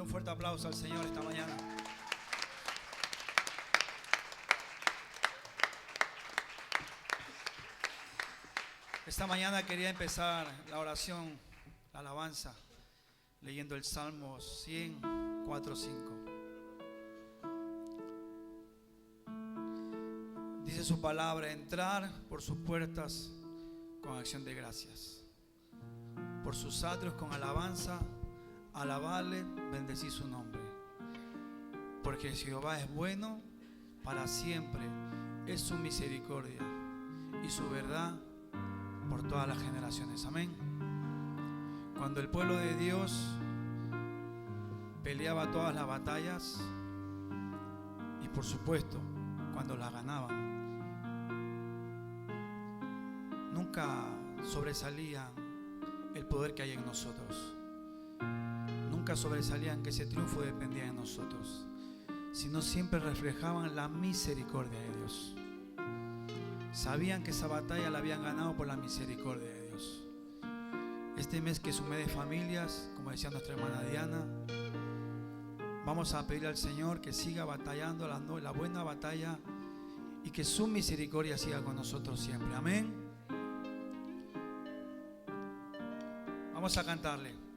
un fuerte aplauso al Señor esta mañana. Esta mañana quería empezar la oración, la alabanza, leyendo el Salmo 100, 4, 5. Dice su palabra: entrar por sus puertas con acción de gracias, por sus atrios con alabanza, alabarle, bendecir su nombre. Porque Jehová es bueno para siempre, es su misericordia y su verdad por todas las generaciones. Amén. Cuando el pueblo de Dios peleaba todas las batallas, y por supuesto cuando las ganaban, nunca sobresalía el poder que hay en nosotros. Nunca sobresalían que ese triunfo dependía de nosotros, sino siempre reflejaban la misericordia de Dios. Sabían que esa batalla la habían ganado por la misericordia de Dios. Este mes, que es un mes de familias, como decía nuestra hermana Diana, vamos a pedir al Señor que siga batallando la buena batalla y que su misericordia siga con nosotros siempre. Amén. Vamos a cantarle.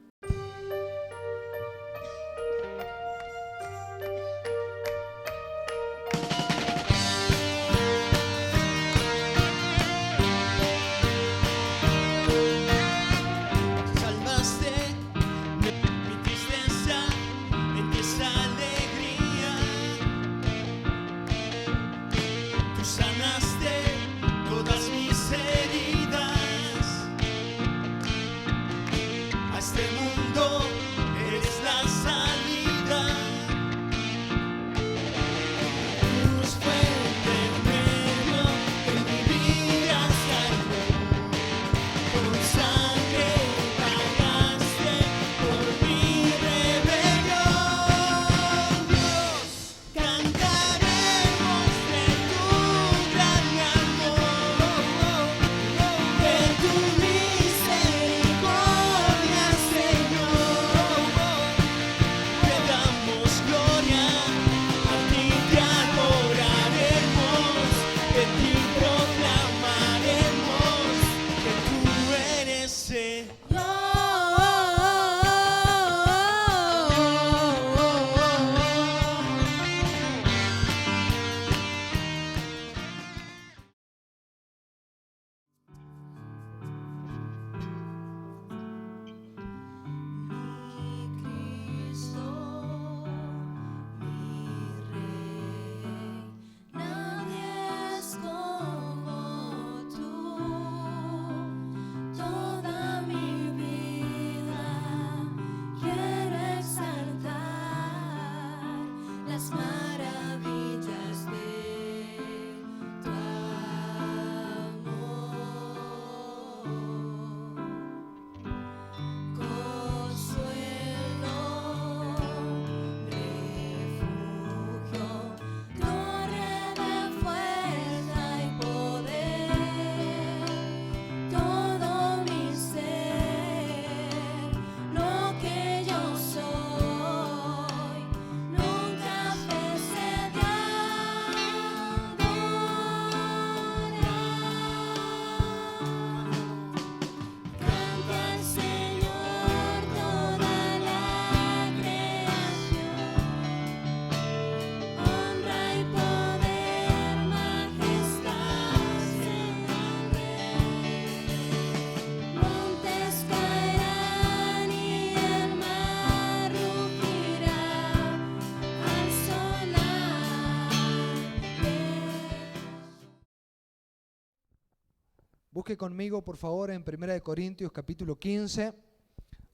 Busque conmigo, por favor, en 1 Corintios capítulo 15.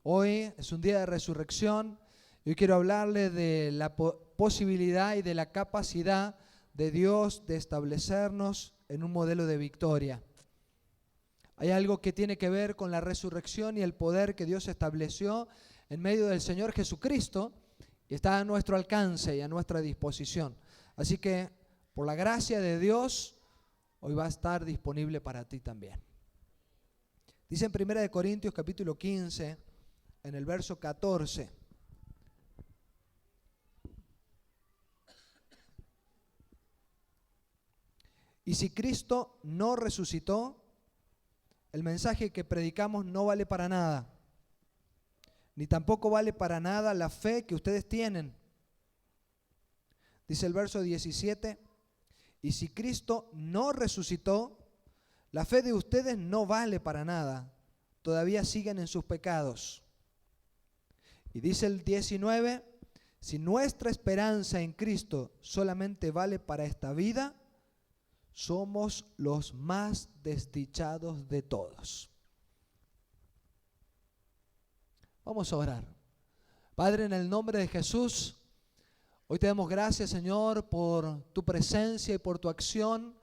Hoy es un día de resurrección. Hoy quiero hablarle de la posibilidad y de la capacidad de Dios de establecernos en un modelo de victoria. Hay algo que tiene que ver con la resurrección y el poder que Dios estableció en medio del Señor Jesucristo y está a nuestro alcance y a nuestra disposición. Así que, por la gracia de Dios, hoy va a estar disponible para ti también. Dice en 1 Corintios capítulo 15, en el verso 14: Y si Cristo no resucitó, el mensaje que predicamos no vale para nada. Ni tampoco vale para nada la fe que ustedes tienen. Dice el verso 17, y si Cristo no resucitó, la fe de ustedes no vale para nada. Todavía siguen en sus pecados. Y dice el 19, si nuestra esperanza en Cristo solamente vale para esta vida, somos los más desdichados de todos. Vamos a orar. Padre, en el nombre de Jesús, hoy te damos gracias, Señor, por tu presencia y por tu acción.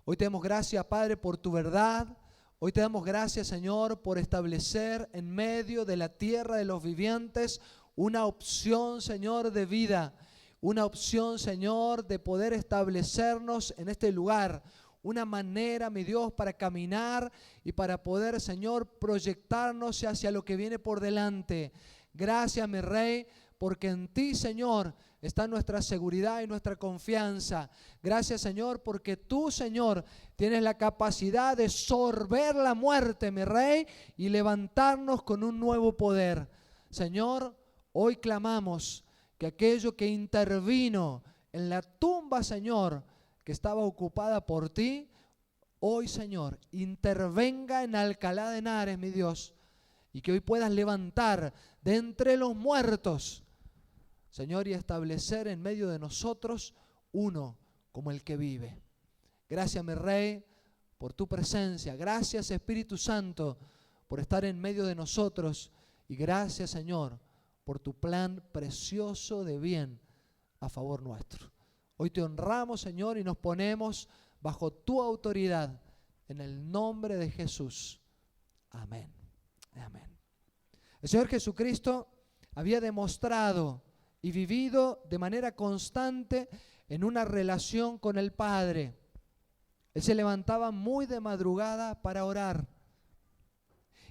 Hoy te damos gracias, Padre, por tu verdad. Hoy te damos gracias, Señor, por establecer en medio de la tierra de los vivientes una opción, Señor, de vida. Una opción, Señor, de poder establecernos en este lugar. Una manera, mi Dios, para caminar y para poder, Señor, proyectarnos hacia lo que viene por delante. Gracias, mi Rey, porque en ti, Señor, está nuestra seguridad y nuestra confianza. Gracias, Señor, porque tú, Señor, tienes la capacidad de sorber la muerte, mi Rey, y levantarnos con un nuevo poder. Señor, hoy clamamos que aquello que intervino en la tumba, Señor, que estaba ocupada por ti, hoy, Señor, intervenga en Alcalá de Henares, mi Dios, y que hoy puedas levantar de entre los muertos, Señor, y establecer en medio de nosotros uno como el que vive. Gracias, mi Rey, por tu presencia. Gracias, Espíritu Santo, por estar en medio de nosotros. Y gracias, Señor, por tu plan precioso de bien a favor nuestro. Hoy te honramos, Señor, y nos ponemos bajo tu autoridad en el nombre de Jesús. Amén. Amén. El Señor Jesucristo había demostrado y vivido de manera constante en una relación con el Padre. Él se levantaba muy de madrugada para orar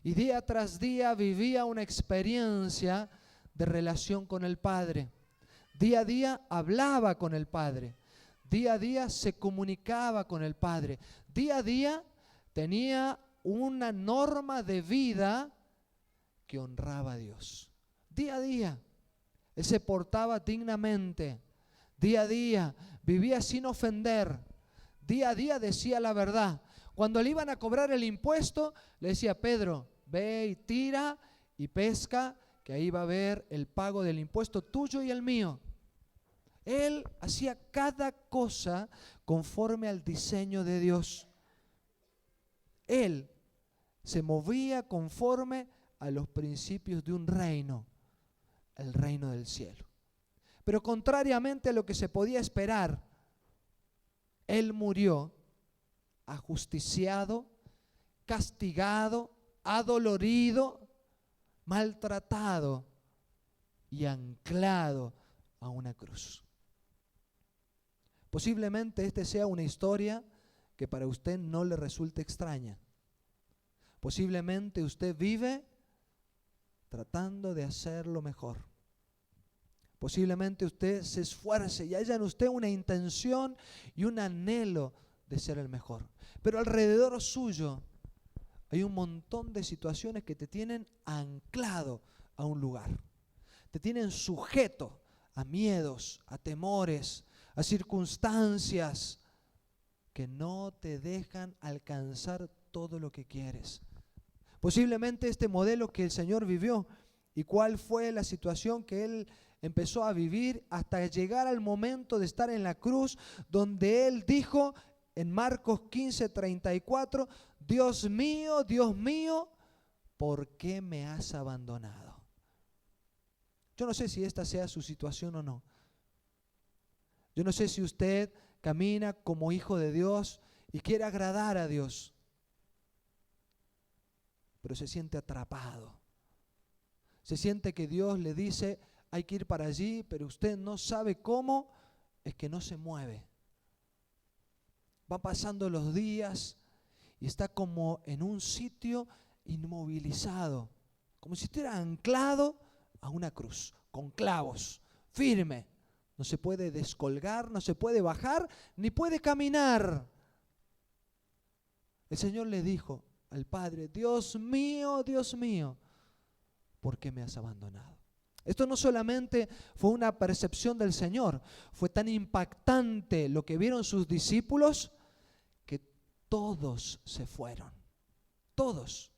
y día tras día vivía una experiencia de relación con el Padre. Día a día hablaba con el Padre, día a día se comunicaba con el Padre, día a día tenía una norma de vida que honraba a Dios. Día a día él se portaba dignamente, día a día vivía sin ofender, día a día decía la verdad. Cuando le iban a cobrar el impuesto, le decía: Pedro, ve y tira y pesca, que ahí va a haber el pago del impuesto tuyo y el mío. Él hacía cada cosa conforme al diseño de Dios. Él se movía conforme a los principios de un reino, el reino del cielo. Pero contrariamente a lo que se podía esperar, Él murió ajusticiado, castigado, adolorido, maltratado y anclado a una cruz. Posiblemente esta sea una historia que para usted no le resulte extraña. Posiblemente usted vive tratando de hacerlo mejor. Posiblemente usted se esfuerce y haya en usted una intención y un anhelo de ser el mejor. Pero alrededor suyo hay un montón de situaciones que te tienen anclado a un lugar. Te tienen sujeto a miedos, a temores, a circunstancias que no te dejan alcanzar todo lo que quieres. Posiblemente este modelo que el Señor vivió y cuál fue la situación que Él empezó a vivir hasta llegar al momento de estar en la cruz, donde Él dijo en Marcos 15:34, Dios mío, ¿por qué me has abandonado? Yo no sé si esta sea su situación o no. Yo no sé si usted camina como hijo de Dios y quiere agradar a Dios, pero se siente atrapado. Se siente que Dios le dice, hay que ir para allí, pero usted no sabe cómo, es que no se mueve. Va pasando los días y está como en un sitio inmovilizado, como si estuviera anclado a una cruz, con clavos, firme. No se puede descolgar, no se puede bajar, ni puede caminar. El Señor le dijo al Padre: Dios mío, ¿por qué me has abandonado? Esto no solamente fue una percepción del Señor, fue tan impactante lo que vieron sus discípulos que todos se fueron. Todos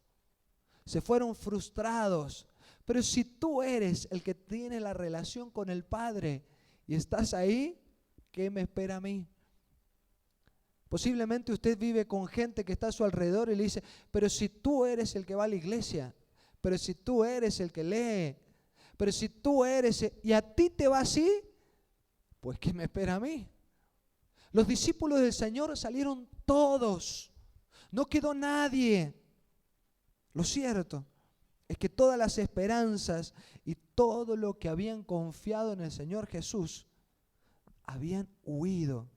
se fueron frustrados. Pero si tú eres el que tiene la relación con el Padre y estás ahí, ¿qué me espera a mí? Posiblemente usted vive con gente que está a su alrededor y le dice: pero si tú eres el que va a la iglesia, pero si tú eres el que lee, pero si tú eres, y a ti te va así, pues ¿qué me espera a mí? Los discípulos del Señor salieron todos, no quedó nadie. Lo cierto es que todas las esperanzas y todo lo que habían confiado en el Señor Jesús habían huido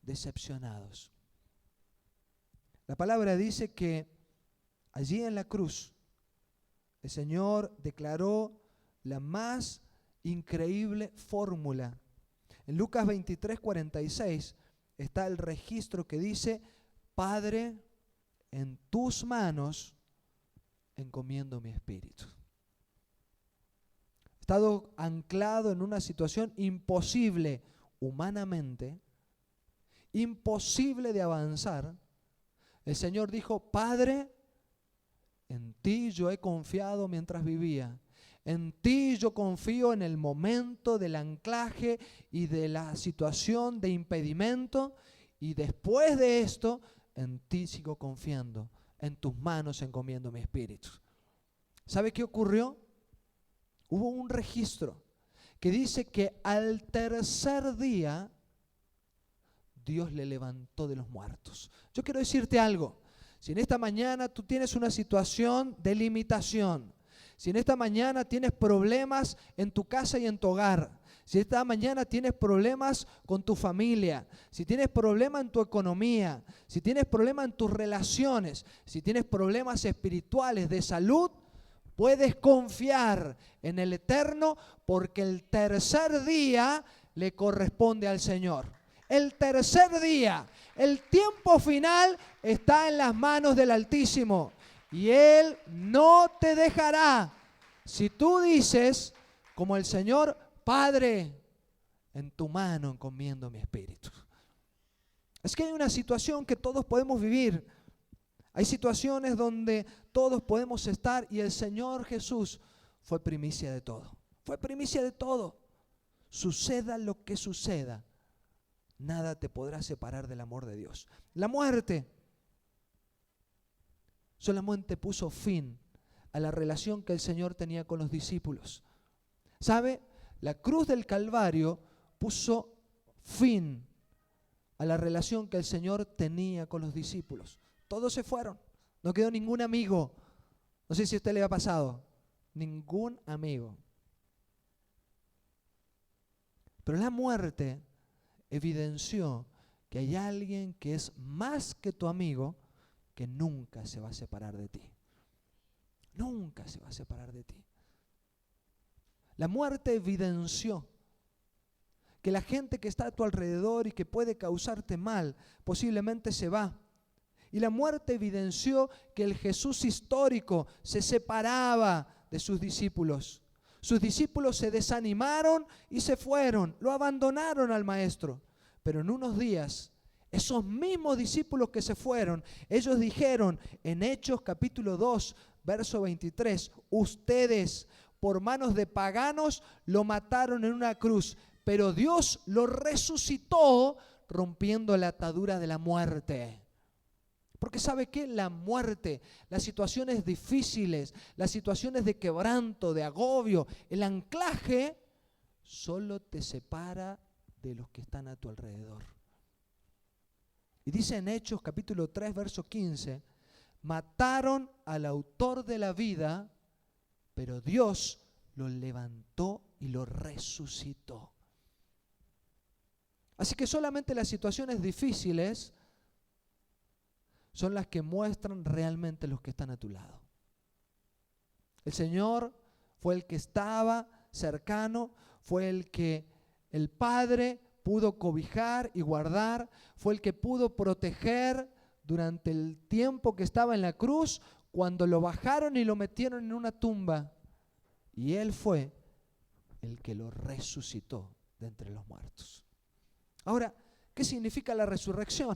decepcionados. La palabra dice que allí en la cruz el Señor declaró la más increíble fórmula. En Lucas 23:46 está el registro que dice: Padre, en tus manos encomiendo mi espíritu. He estado anclado en una situación imposible humanamente, imposible de avanzar. El Señor dijo: Padre, en ti yo he confiado mientras vivía. En ti yo confío en el momento del anclaje y de la situación de impedimento. Y después de esto, en ti sigo confiando. En tus manos encomiendo mi espíritu. ¿Sabe qué ocurrió? Hubo un registro que dice que al tercer día Dios le levantó de los muertos. Yo quiero decirte algo. Si en esta mañana tú tienes una situación de limitación, si en esta mañana tienes problemas en tu casa y en tu hogar, si esta mañana tienes problemas con tu familia, si tienes problemas en tu economía, si tienes problemas en tus relaciones, si tienes problemas espirituales de salud, puedes confiar en el Eterno, porque el tercer día le corresponde al Señor. El tercer día, el tiempo final está en las manos del Altísimo y Él no te dejará. Si tú dices, como el Señor: Padre, en tu mano encomiendo mi espíritu. Es que hay una situación que todos podemos vivir. Hay situaciones donde todos podemos estar y el Señor Jesús fue primicia de todo. Fue primicia de todo. Suceda lo que suceda, nada te podrá separar del amor de Dios. La muerte solamente puso fin a la relación que el Señor tenía con los discípulos. ¿Sabe? La cruz del Calvario puso fin a la relación que el Señor tenía con los discípulos. Todos se fueron, no quedó ningún amigo. No sé si a usted le ha pasado, ningún amigo. Pero la muerte evidenció que hay alguien que es más que tu amigo, que nunca se va a separar de ti. Nunca se va a separar de ti. La muerte evidenció que la gente que está a tu alrededor y que puede causarte mal, posiblemente se va. Y la muerte evidenció que el Jesús histórico se separaba de sus discípulos. Sus discípulos se desanimaron y se fueron, lo abandonaron al Maestro. Pero en unos días, esos mismos discípulos que se fueron, ellos dijeron en Hechos capítulo 2, verso 23, ustedes por manos de paganos lo mataron en una cruz, pero Dios lo resucitó rompiendo la atadura de la muerte. Porque ¿sabe qué? La muerte, las situaciones difíciles, las situaciones de quebranto, de agobio, el anclaje, solo te separa de los que están a tu alrededor. Y dice en Hechos capítulo 3, verso 15, mataron al autor de la vida, pero Dios lo levantó y lo resucitó. Así que solamente las situaciones difíciles son las que muestran realmente los que están a tu lado. El Señor fue el que estaba cercano, fue el que el Padre pudo cobijar y guardar, fue el que pudo proteger durante el tiempo que estaba en la cruz, cuando lo bajaron y lo metieron en una tumba. Y Él fue el que lo resucitó de entre los muertos. Ahora, ¿qué significa la resurrección?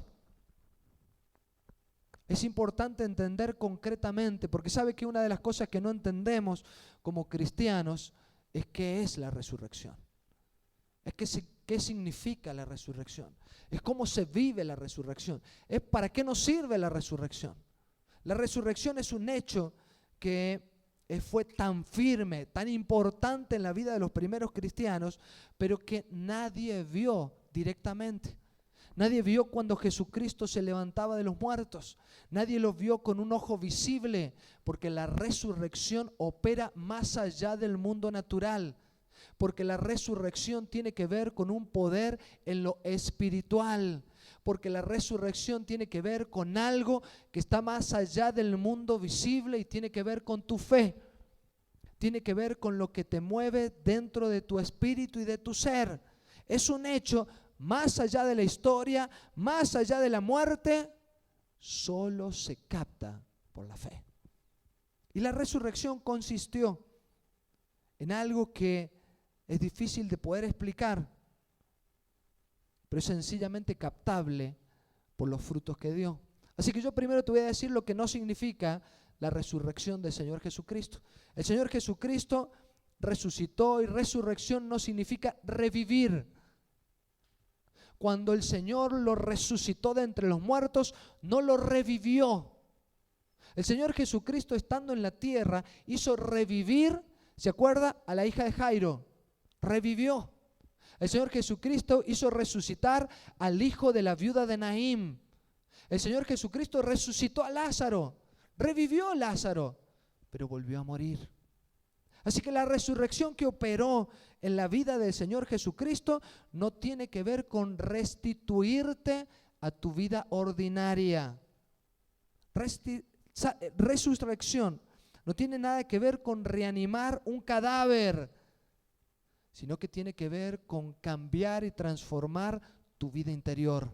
Es importante entender concretamente, porque sabe que una de las cosas que no entendemos como cristianos es qué es la resurrección. Es qué significa la resurrección. Es cómo se vive la resurrección. Es para qué nos sirve la resurrección. La resurrección es un hecho que fue tan firme, tan importante en la vida de los primeros cristianos, pero que nadie vio directamente. Nadie vio cuando Jesucristo se levantaba de los muertos. Nadie lo vio con un ojo visible, porque la resurrección opera más allá del mundo natural. Porque la resurrección tiene que ver con un poder en lo espiritual. Porque la resurrección tiene que ver con algo que está más allá del mundo visible y tiene que ver con tu fe. Tiene que ver con lo que te mueve dentro de tu espíritu y de tu ser. Es un hecho más allá de la historia, más allá de la muerte, solo se capta por la fe. Y la resurrección consistió en algo que es difícil de poder explicar, pero es sencillamente captable por los frutos que dio. Así que yo primero te voy a decir lo que no significa la resurrección del Señor Jesucristo. El Señor Jesucristo resucitó, y resurrección no significa revivir. Cuando el Señor lo resucitó de entre los muertos, no lo revivió. El Señor Jesucristo, estando en la tierra, hizo revivir, ¿se acuerda? A la hija de Jairo. Revivió. El Señor Jesucristo hizo resucitar al hijo de la viuda de Naín. El Señor Jesucristo resucitó a Lázaro. Revivió a Lázaro, pero volvió a morir. Así que la resurrección que operó en la vida del Señor Jesucristo no tiene que ver con restituirte a tu vida ordinaria. Resurrección no tiene nada que ver con reanimar un cadáver, sino que tiene que ver con cambiar y transformar tu vida interior.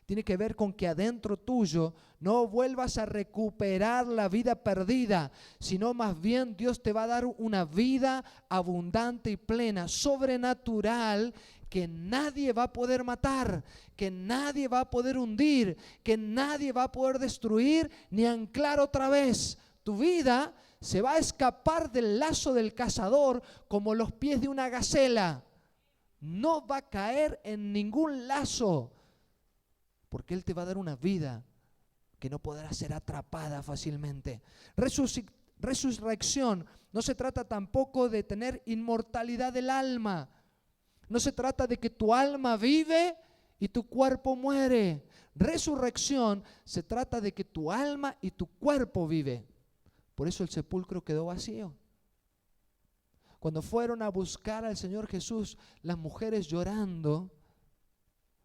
Tiene que ver con que adentro tuyo no vuelvas a recuperar la vida perdida, sino más bien Dios te va a dar una vida abundante y plena, sobrenatural, que nadie va a poder matar, que nadie va a poder hundir, que nadie va a poder destruir ni anclar otra vez. Tu vida se va a escapar del lazo del cazador como los pies de una gacela. No va a caer en ningún lazo, porque Él te va a dar una vida que no podrá ser atrapada fácilmente. Resurrección no se trata tampoco de tener inmortalidad del alma. No se trata de que tu alma vive y tu cuerpo muere. Resurrección se trata de que tu alma y tu cuerpo vive. Por eso el sepulcro quedó vacío. Cuando fueron a buscar al Señor Jesús, las mujeres llorando,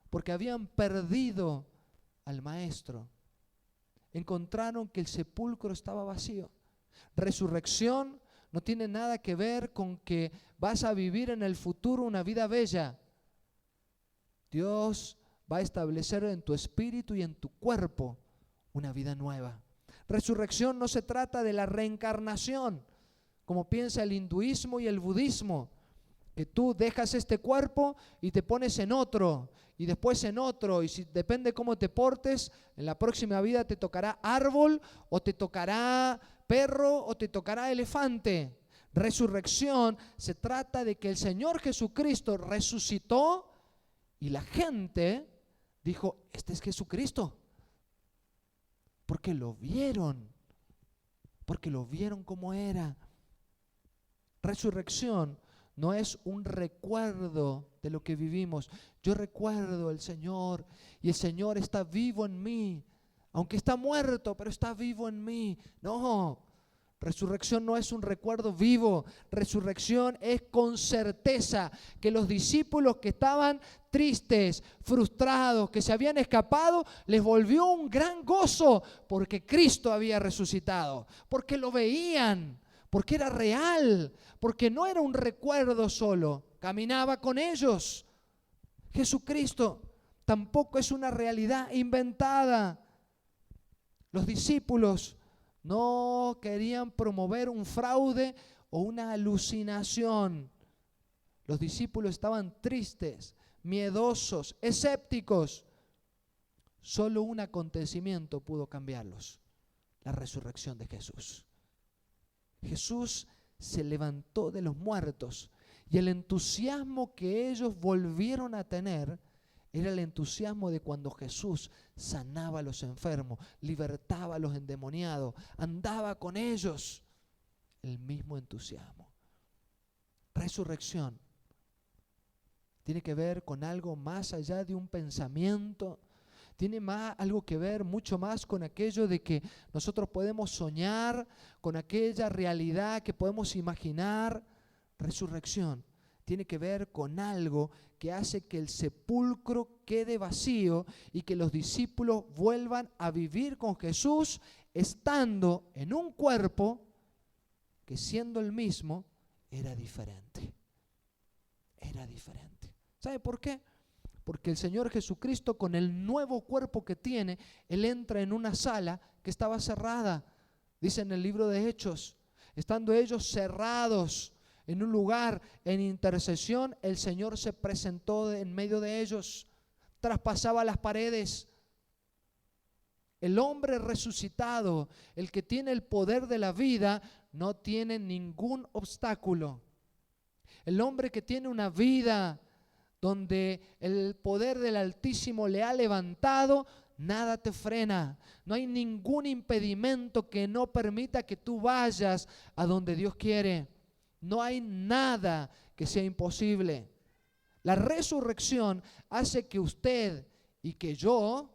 porque habían perdido al Maestro, encontraron que el sepulcro estaba vacío. Resurrección no tiene nada que ver con que vas a vivir en el futuro una vida bella. Dios va a establecer en tu espíritu y en tu cuerpo una vida nueva. Resurrección no se trata de la reencarnación, como piensa el hinduismo y el budismo, que tú dejas este cuerpo y te pones en otro, y después en otro, y si depende cómo te portes, en la próxima vida te tocará árbol, o te tocará perro, o te tocará elefante. Resurrección se trata de que el Señor Jesucristo resucitó y la gente dijo, este es Jesucristo, porque lo vieron como era. Resurrección no es un recuerdo de lo que vivimos. Yo recuerdo al Señor y el Señor está vivo en mí, aunque está muerto, pero está vivo en mí. No, resurrección no es un recuerdo vivo. Resurrección es con certeza que los discípulos que estaban tristes, frustrados, que se habían escapado, les volvió un gran gozo porque Cristo había resucitado, porque lo veían, porque era real, porque no era un recuerdo solo, caminaba con ellos. Jesucristo tampoco es una realidad inventada. Los discípulos no querían promover un fraude o una alucinación. Los discípulos estaban tristes, miedosos, escépticos. Solo un acontecimiento pudo cambiarlos: la resurrección de Jesús. Jesús se levantó de los muertos y el entusiasmo que ellos volvieron a tener era el entusiasmo de cuando Jesús sanaba a los enfermos, libertaba a los endemoniados, andaba con ellos. El mismo entusiasmo. Resurrección tiene que ver con algo más allá de un pensamiento. Tiene algo que ver mucho más con aquello de que nosotros podemos soñar, con aquella realidad que podemos imaginar. Resurrección tiene que ver con algo que hace que el sepulcro quede vacío y que los discípulos vuelvan a vivir con Jesús estando en un cuerpo que, siendo el mismo, era diferente. Era diferente. ¿Sabe por qué? Porque el Señor Jesucristo, con el nuevo cuerpo que tiene, Él entra en una sala que estaba cerrada. Dice en el libro de Hechos, estando ellos cerrados en un lugar en intercesión, el Señor se presentó en medio de ellos, traspasaba las paredes. El hombre resucitado, el que tiene el poder de la vida, no tiene ningún obstáculo. El hombre que tiene una vida donde el poder del Altísimo le ha levantado, nada te frena. No hay ningún impedimento que no permita que tú vayas a donde Dios quiere. No hay nada que sea imposible. La resurrección hace que usted y que yo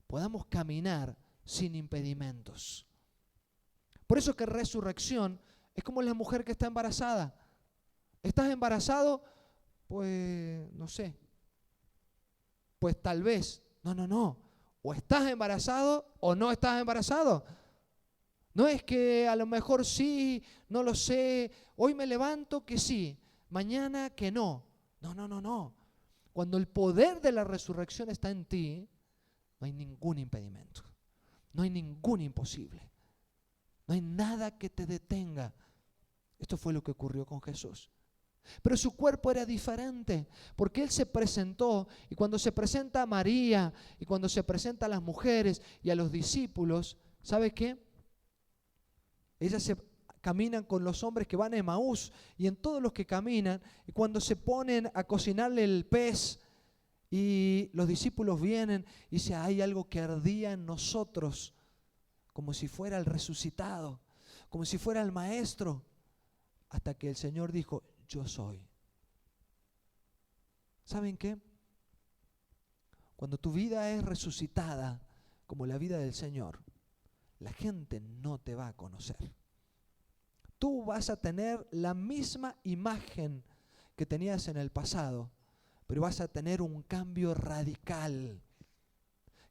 podamos caminar sin impedimentos. Por eso que resurrección es como la mujer que está embarazada. ¿Estás embarazado? Pues no sé. Pues tal vez. No. O estás embarazado o no estás embarazado. No es que a lo mejor sí, no lo sé, hoy me levanto que sí, mañana que no. No. Cuando el poder de la resurrección está en ti, no hay ningún impedimento, no hay ningún imposible, no hay nada que te detenga. Esto fue lo que ocurrió con Jesús. Pero su cuerpo era diferente, porque Él se presentó, y cuando se presenta a María, y cuando se presenta a las mujeres y a los discípulos, ¿sabe qué? Ellas se caminan con los hombres que van a Emaús, y en todos los que caminan, y cuando se ponen a cocinarle el pez, y los discípulos vienen, y dice, hay algo que ardía en nosotros, como si fuera el resucitado, como si fuera el maestro, hasta que el Señor dijo, yo soy. ¿Saben qué? Cuando tu vida es resucitada, como la vida del Señor, la gente no te va a conocer. Tú vas a tener la misma imagen que tenías en el pasado, pero vas a tener un cambio radical,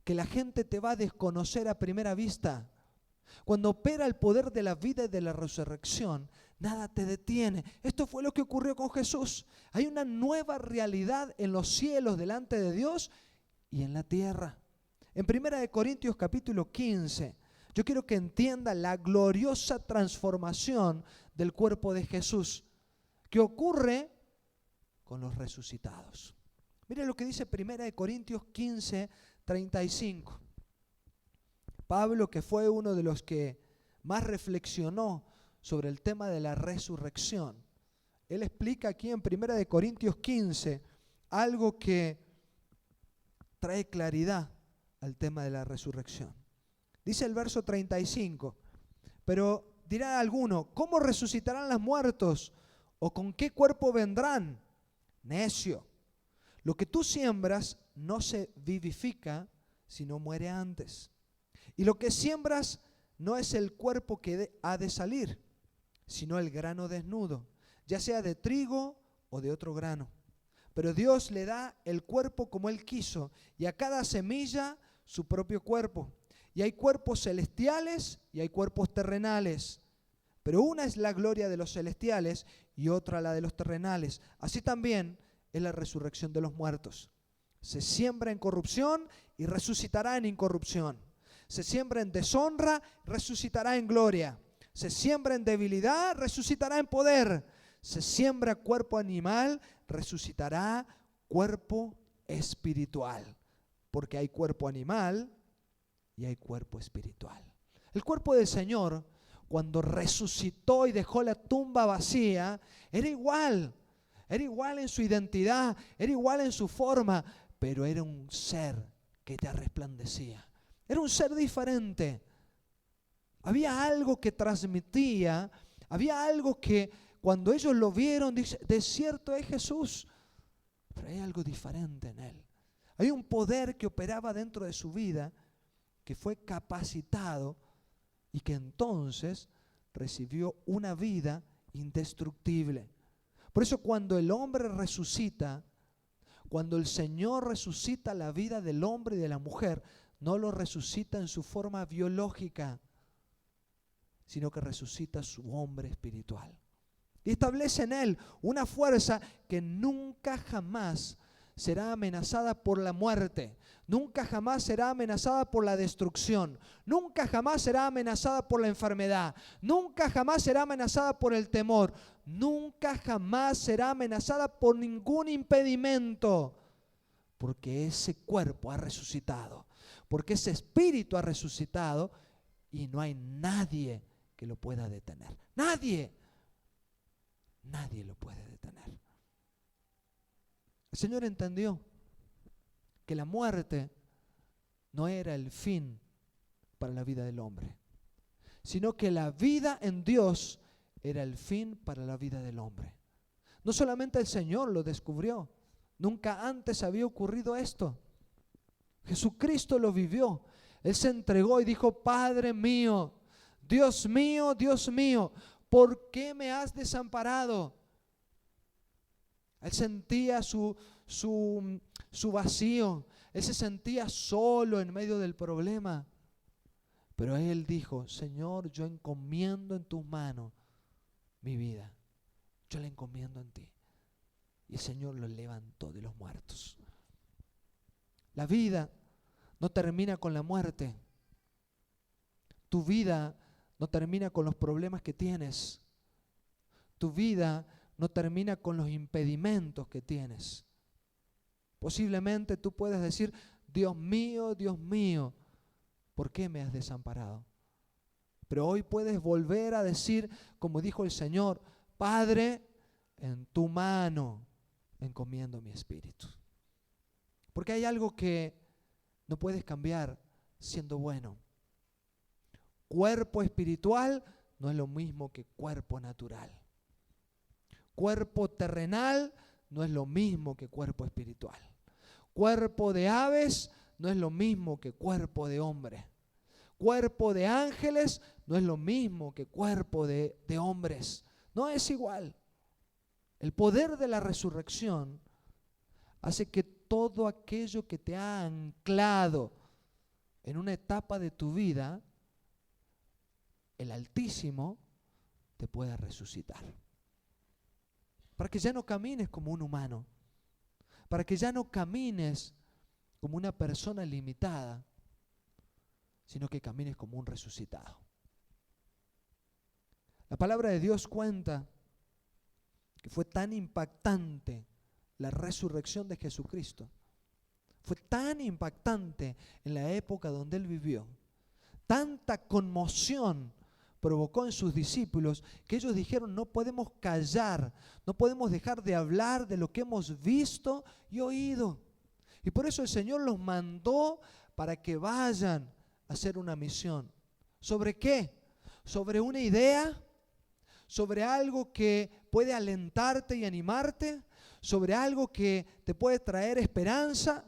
que la gente te va a desconocer a primera vista. Cuando opera el poder de la vida y de la resurrección, nada te detiene. Esto fue lo que ocurrió con Jesús. Hay una nueva realidad en los cielos delante de Dios y en la tierra. En 1 Corintios capítulo 15, yo quiero que entienda la gloriosa transformación del cuerpo de Jesús que ocurre con los resucitados. Mire lo que dice 1 Corintios 15, 35. Pablo, que fue uno de los que más reflexionó sobre el tema de la resurrección, él explica aquí en 1 Corintios 15 algo que trae claridad al tema de la resurrección. Dice el verso 35, pero dirá alguno, ¿cómo resucitarán los muertos? ¿O con qué cuerpo vendrán? Necio, lo que tú siembras no se vivifica, sino muere antes. Y lo que siembras no es el cuerpo que ha de salir, sino el grano desnudo, ya sea de trigo o de otro grano. Pero Dios le da el cuerpo como Él quiso, y a cada semilla su propio cuerpo. Y hay cuerpos celestiales y hay cuerpos terrenales. Pero una es la gloria de los celestiales y otra la de los terrenales. Así también es la resurrección de los muertos. Se siembra en corrupción y resucitará en incorrupción. Se siembra en deshonra, resucitará en gloria. Se siembra en debilidad, resucitará en poder. Se siembra cuerpo animal, resucitará cuerpo espiritual. Porque hay cuerpo animal y hay cuerpo espiritual. El cuerpo del Señor, cuando resucitó y dejó la tumba vacía, era igual en su identidad, era igual en su forma, pero era un ser que ya resplandecía. Era un ser diferente. Había algo que transmitía, había algo que cuando ellos lo vieron, dice, de cierto es Jesús, pero hay algo diferente en él. Hay un poder que operaba dentro de su vida, que fue capacitado y que entonces recibió una vida indestructible. Por eso cuando el hombre resucita, cuando el Señor resucita la vida del hombre y de la mujer, no lo resucita en su forma biológica, sino que resucita su hombre espiritual. Y establece en él una fuerza que nunca jamás será amenazada por la muerte, nunca jamás será amenazada por la destrucción, nunca jamás será amenazada por la enfermedad, nunca jamás será amenazada por el temor, nunca jamás será amenazada por ningún impedimento, porque ese cuerpo ha resucitado, porque ese espíritu ha resucitado y no hay nadie que lo pueda detener. Nadie lo puede detener. El Señor entendió que la muerte no era el fin para la vida del hombre, sino que la vida en Dios era el fin para la vida del hombre. No solamente el Señor lo descubrió, nunca antes había ocurrido esto. Jesucristo lo vivió. Él se entregó y dijo: Padre mío, Dios mío, ¿por qué me has desamparado? Él sentía su vacío. Él se sentía solo en medio del problema. Pero él dijo: Señor, yo encomiendo en tus manos mi vida. Yo la encomiendo en ti. Y el Señor lo levantó de los muertos. La vida no termina con la muerte. Tu vida no termina con los problemas que tienes. Tu vida no termina con los impedimentos que tienes. Posiblemente tú puedas decir: Dios mío, ¿por qué me has desamparado? Pero hoy puedes volver a decir, como dijo el Señor: Padre, en tu mano encomiendo mi espíritu. Porque hay algo que no puedes cambiar siendo bueno. Cuerpo espiritual no es lo mismo que cuerpo natural. Cuerpo terrenal no es lo mismo que cuerpo espiritual. Cuerpo de aves no es lo mismo que cuerpo de hombre. Cuerpo de ángeles no es lo mismo que cuerpo de hombres. No es igual. El poder de la resurrección hace que todo aquello que te ha anclado en una etapa de tu vida, el Altísimo te pueda resucitar. Para que ya no camines como un humano, para que ya no camines como una persona limitada, sino que camines como un resucitado. La palabra de Dios cuenta que fue tan impactante la resurrección de Jesucristo. Fue tan impactante en la época donde Él vivió. Tanta conmoción provocó en sus discípulos que ellos dijeron: no podemos callar, no podemos dejar de hablar de lo que hemos visto y oído. Y por eso el Señor los mandó para que vayan a hacer una misión. ¿Sobre qué? ¿Sobre una idea? ¿Sobre algo que puede alentarte y animarte? ¿Sobre algo que te puede traer esperanza?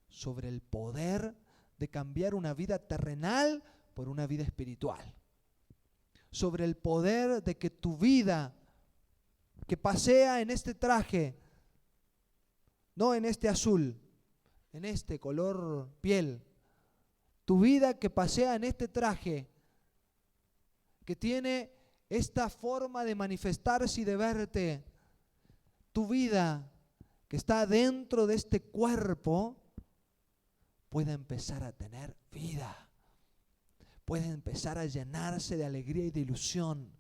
Sobre el poder de cambiar una vida terrenal por una vida espiritual. Sobre el poder de que tu vida que pasea en este traje, no en este azul, en este color piel, tu vida que pasea en este traje, que tiene esta forma de manifestarse y de verte, tu vida que está dentro de este cuerpo, pueda empezar a tener vida, pueda empezar a llenarse de alegría y de ilusión,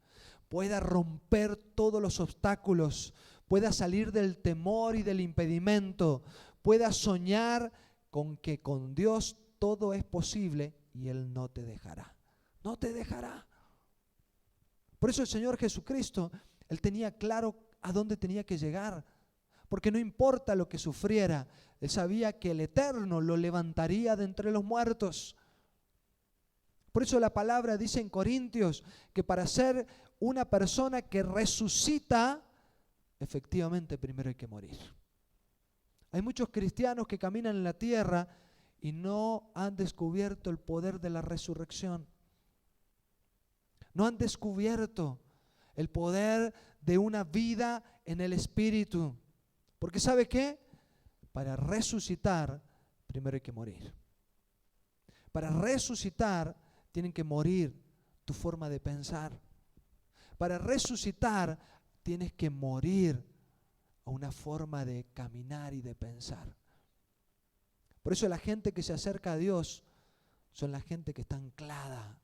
pueda romper todos los obstáculos, pueda salir del temor y del impedimento, pueda soñar con que con Dios todo es posible y Él no te dejará. No te dejará. Por eso el Señor Jesucristo, Él tenía claro a dónde tenía que llegar, porque no importa lo que sufriera, Él sabía que el Eterno lo levantaría de entre los muertos. Por eso la palabra dice en Corintios que para ser una persona que resucita, efectivamente primero hay que morir. Hay muchos cristianos que caminan en la tierra y no han descubierto el poder de la resurrección. No han descubierto el poder de una vida en el Espíritu. Porque ¿sabe qué? Para resucitar, primero hay que morir. Para resucitar, tienen que morir tu forma de pensar. Para resucitar, tienes que morir a una forma de caminar y de pensar. Por eso la gente que se acerca a Dios son la gente que está anclada.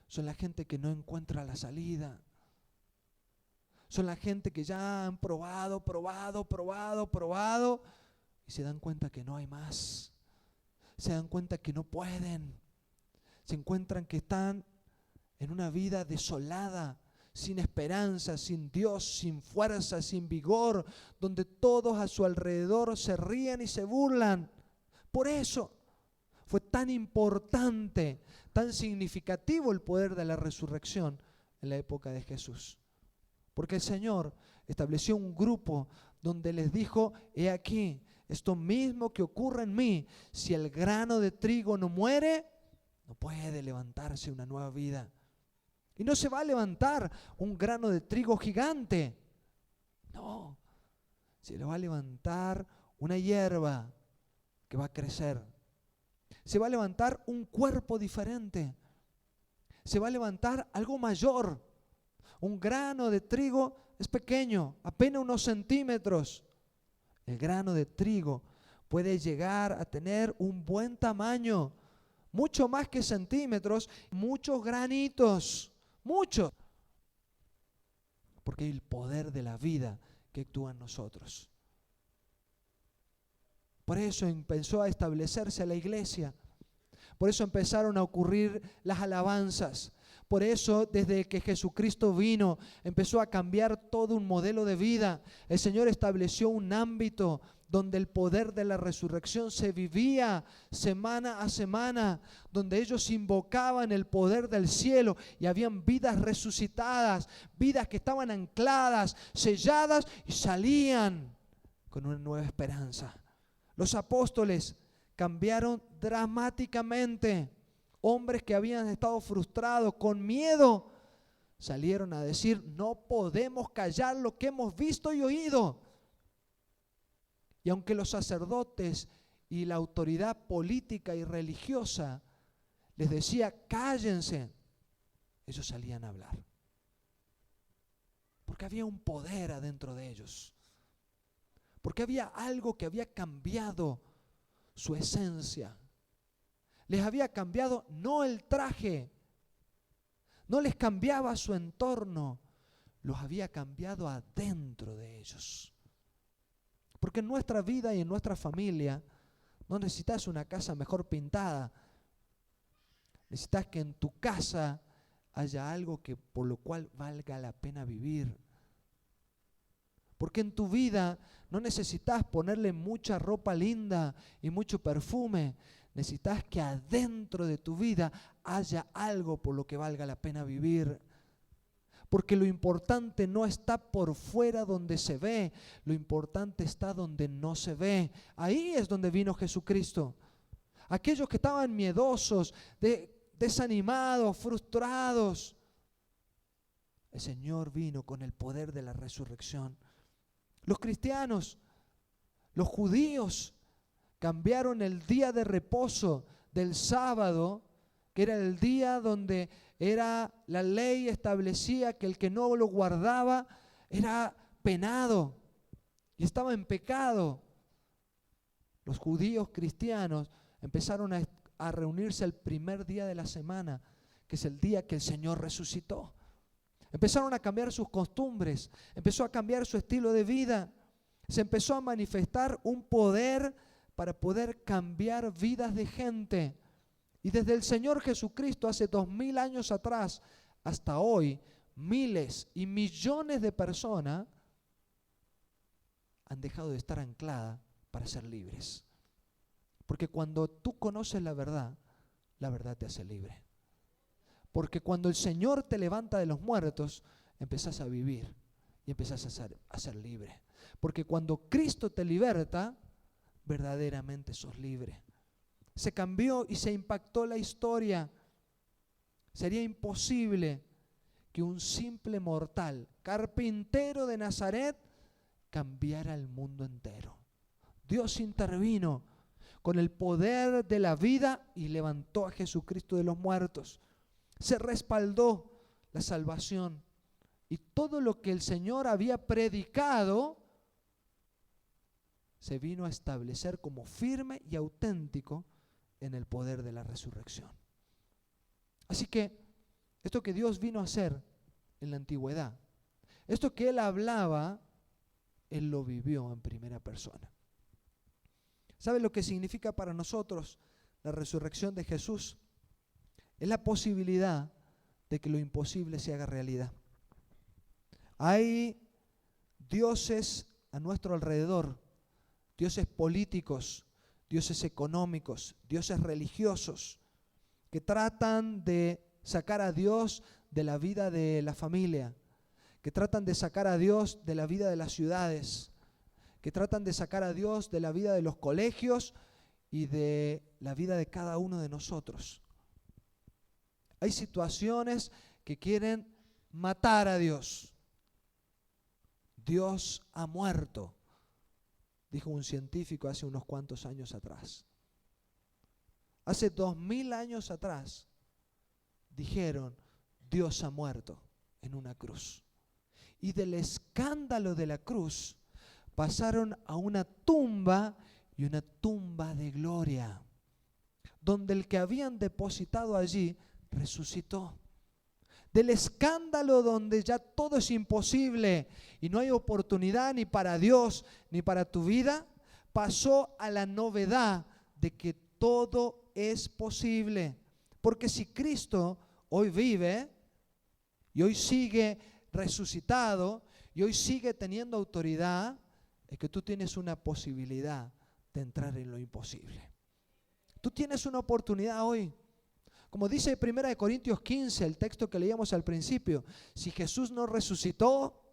Son la gente que no encuentra la salida. Son la gente que ya han probado y se dan cuenta que no hay más. Se dan cuenta que no pueden. Se encuentran que están en una vida desolada, sin esperanza, sin Dios, sin fuerza, sin vigor, donde todos a su alrededor se ríen y se burlan. Por eso fue tan importante, tan significativo el poder de la resurrección en la época de Jesús. Porque el Señor estableció un grupo donde les dijo: he aquí, esto mismo que ocurre en mí, si el grano de trigo no muere, no puede levantarse una nueva vida. Y no se va a levantar un grano de trigo gigante. No, se le va a levantar una hierba que va a crecer. Se va a levantar un cuerpo diferente. Se va a levantar algo mayor. Un grano de trigo es pequeño, apenas unos centímetros. El grano de trigo puede llegar a tener un buen tamaño, mucho más que centímetros, muchos granitos, muchos. Porque hay el poder de la vida que actúa en nosotros. Por eso empezó a establecerse la iglesia. Por eso empezaron a ocurrir las alabanzas. Por eso, desde que Jesucristo vino, empezó a cambiar todo un modelo de vida. El Señor estableció un ámbito donde el poder de la resurrección se vivía semana a semana, donde ellos invocaban el poder del cielo y habían vidas resucitadas, vidas que estaban ancladas, selladas y salían con una nueva esperanza. Los apóstoles cambiaron dramáticamente. Hombres que habían estado frustrados, con miedo, salieron a decir: no podemos callar lo que hemos visto y oído. Y aunque los sacerdotes y la autoridad política y religiosa les decía: cállense, ellos salían a hablar. Porque había un poder adentro de ellos. Porque había algo que había cambiado su esencia. Les había cambiado no el traje, no les cambiaba su entorno, los había cambiado adentro de ellos. Porque en nuestra vida y en nuestra familia no necesitas una casa mejor pintada, necesitas que en tu casa haya algo que por lo cual valga la pena vivir. Porque en tu vida no necesitas ponerle mucha ropa linda y mucho perfume. Necesitas que adentro de tu vida haya algo por lo que valga la pena vivir. Porque lo importante no está por fuera donde se ve, lo importante está donde no se ve. Ahí es donde vino Jesucristo. Aquellos que estaban miedosos, desanimados, frustrados, el Señor vino con el poder de la resurrección. Los cristianos, los judíos, cambiaron el día de reposo del sábado, que era el día donde la ley establecía que el que no lo guardaba era penado y estaba en pecado. Los judíos cristianos empezaron a reunirse el primer día de la semana, que es el día que el Señor resucitó. Empezaron a cambiar sus costumbres, empezó a cambiar su estilo de vida, se empezó a manifestar un poder para poder cambiar vidas de gente. Y desde el Señor Jesucristo hace 2000 años atrás hasta hoy, miles y millones de personas han dejado de estar ancladas para ser libres. Porque cuando tú conoces la verdad te hace libre. Porque cuando el Señor te levanta de los muertos, empezás a vivir y empezás a ser libre. Porque cuando Cristo te liberta, verdaderamente sos libre. Se cambió y se impactó la historia. Sería imposible que un simple mortal, carpintero de Nazaret, cambiara el mundo entero. Dios intervino con el poder de la vida y levantó a Jesucristo de los muertos. Se respaldó la salvación y todo lo que el Señor había predicado se vino a establecer como firme y auténtico en el poder de la resurrección. Así que esto que Dios vino a hacer en la antigüedad, esto que Él hablaba, Él lo vivió en primera persona. ¿Sabe lo que significa para nosotros la resurrección de Jesús? Es la posibilidad de que lo imposible se haga realidad. Hay dioses a nuestro alrededor, dioses políticos, dioses económicos, dioses religiosos, que tratan de sacar a Dios de la vida de la familia, que tratan de sacar a Dios de la vida de las ciudades, que tratan de sacar a Dios de la vida de los colegios y de la vida de cada uno de nosotros. Hay situaciones que quieren matar a Dios. Dios ha muerto, dijo un científico hace unos cuantos años atrás. Hace 2000 años atrás dijeron, Dios ha muerto en una cruz. Y del escándalo de la cruz pasaron a una tumba, y una tumba de gloria, donde el que habían depositado allí resucitó. Del escándalo donde ya todo es imposible y no hay oportunidad ni para Dios ni para tu vida, pasó a la novedad de que todo es posible. Porque si Cristo hoy vive y hoy sigue resucitado y hoy sigue teniendo autoridad, es que tú tienes una posibilidad de entrar en lo imposible. Tú tienes una oportunidad hoy. Como dice 1 Corintios 15, el texto que leíamos al principio, si Jesús no resucitó,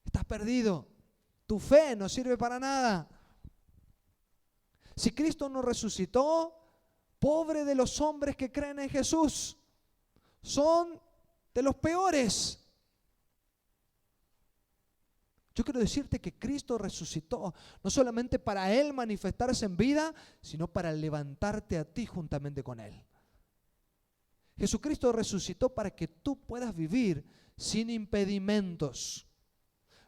estás perdido. Tu fe no sirve para nada. Si Cristo no resucitó, pobre de los hombres que creen en Jesús. Son de los peores. Yo quiero decirte que Cristo resucitó, no solamente para Él manifestarse en vida, sino para levantarte a ti juntamente con Él. Jesucristo resucitó para que tú puedas vivir sin impedimentos,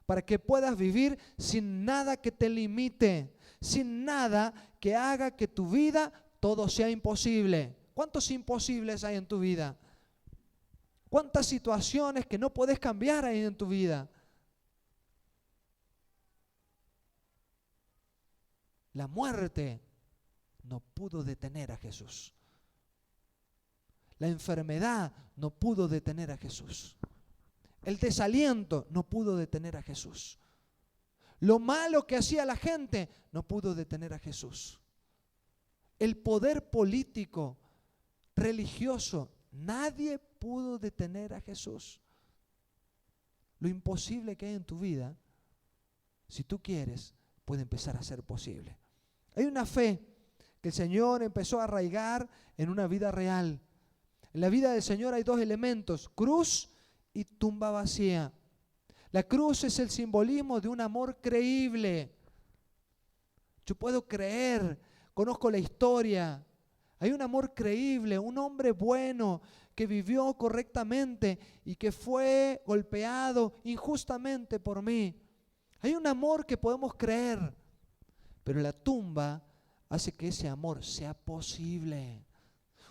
para que puedas vivir sin nada que te limite, sin nada que haga que tu vida todo sea imposible. ¿Cuántos imposibles hay en tu vida? ¿Cuántas situaciones que no puedes cambiar hay en tu vida? La muerte no pudo detener a Jesús. La enfermedad no pudo detener a Jesús. El desaliento no pudo detener a Jesús. Lo malo que hacía la gente no pudo detener a Jesús. El poder político, religioso, nadie pudo detener a Jesús. Lo imposible que hay en tu vida, si tú quieres, puede empezar a ser posible. Hay una fe que el Señor empezó a arraigar en una vida real. En la vida del Señor hay dos elementos, cruz y tumba vacía. La cruz es el simbolismo de un amor creíble. Yo puedo creer, conozco la historia. Hay un amor creíble, un hombre bueno que vivió correctamente y que fue golpeado injustamente por mí. Hay un amor que podemos creer, pero la tumba hace que ese amor sea posible.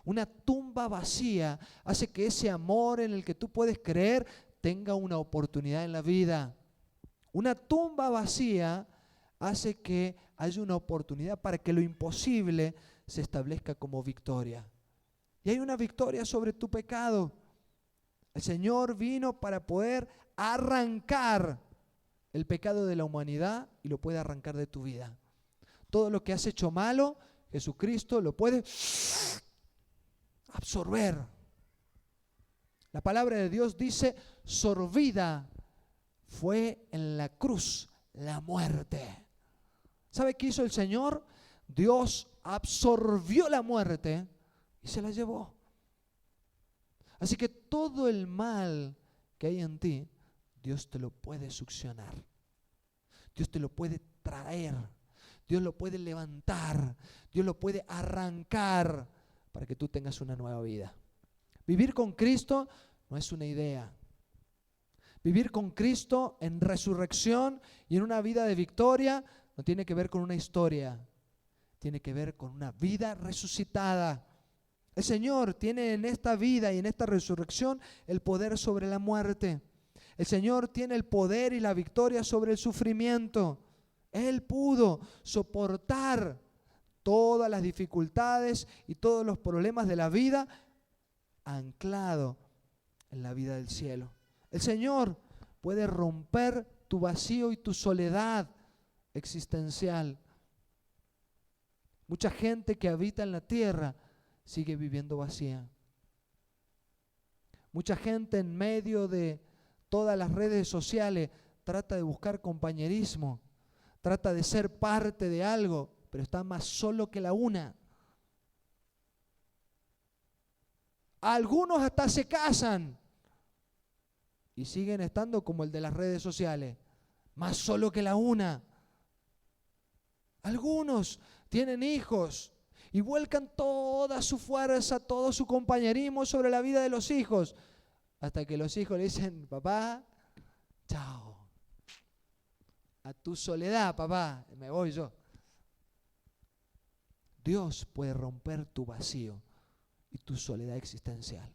Una tumba vacía hace que ese amor en el que tú puedes creer tenga una oportunidad en la vida. Una tumba vacía hace que haya una oportunidad para que lo imposible se establezca como victoria. Y hay una victoria sobre tu pecado. El Señor vino para poder arrancar el pecado de la humanidad y lo puede arrancar de tu vida. Todo lo que has hecho malo, Jesucristo lo puede absorber. La palabra de Dios dice, sorbida fue en la cruz la muerte. ¿Sabe qué hizo el Señor? Dios absorbió la muerte y se la llevó. Así que todo el mal que hay en ti, Dios te lo puede succionar. Dios te lo puede traer. Dios lo puede levantar. Dios lo puede arrancar para que tú tengas una nueva vida. Vivir con Cristo no es una idea. Vivir con Cristo en resurrección y en una vida de victoria no tiene que ver con una historia. Tiene que ver con una vida resucitada. El Señor tiene en esta vida y en esta resurrección el poder sobre la muerte. El Señor tiene el poder y la victoria sobre el sufrimiento. Él pudo soportar todas las dificultades y todos los problemas de la vida anclado en la vida del cielo. El Señor puede romper tu vacío y tu soledad existencial. Mucha gente que habita en la tierra sigue viviendo vacía. Mucha gente en medio de todas las redes sociales trata de buscar compañerismo, trata de ser parte de algo, pero está más solo que la una. Algunos hasta se casan y siguen estando como el de las redes sociales, más solo que la una. Algunos tienen hijos y vuelcan toda su fuerza, todo su compañerismo sobre la vida de los hijos, hasta que los hijos le dicen, papá, chao, a tu soledad, papá, me voy yo. Dios puede romper tu vacío y tu soledad existencial.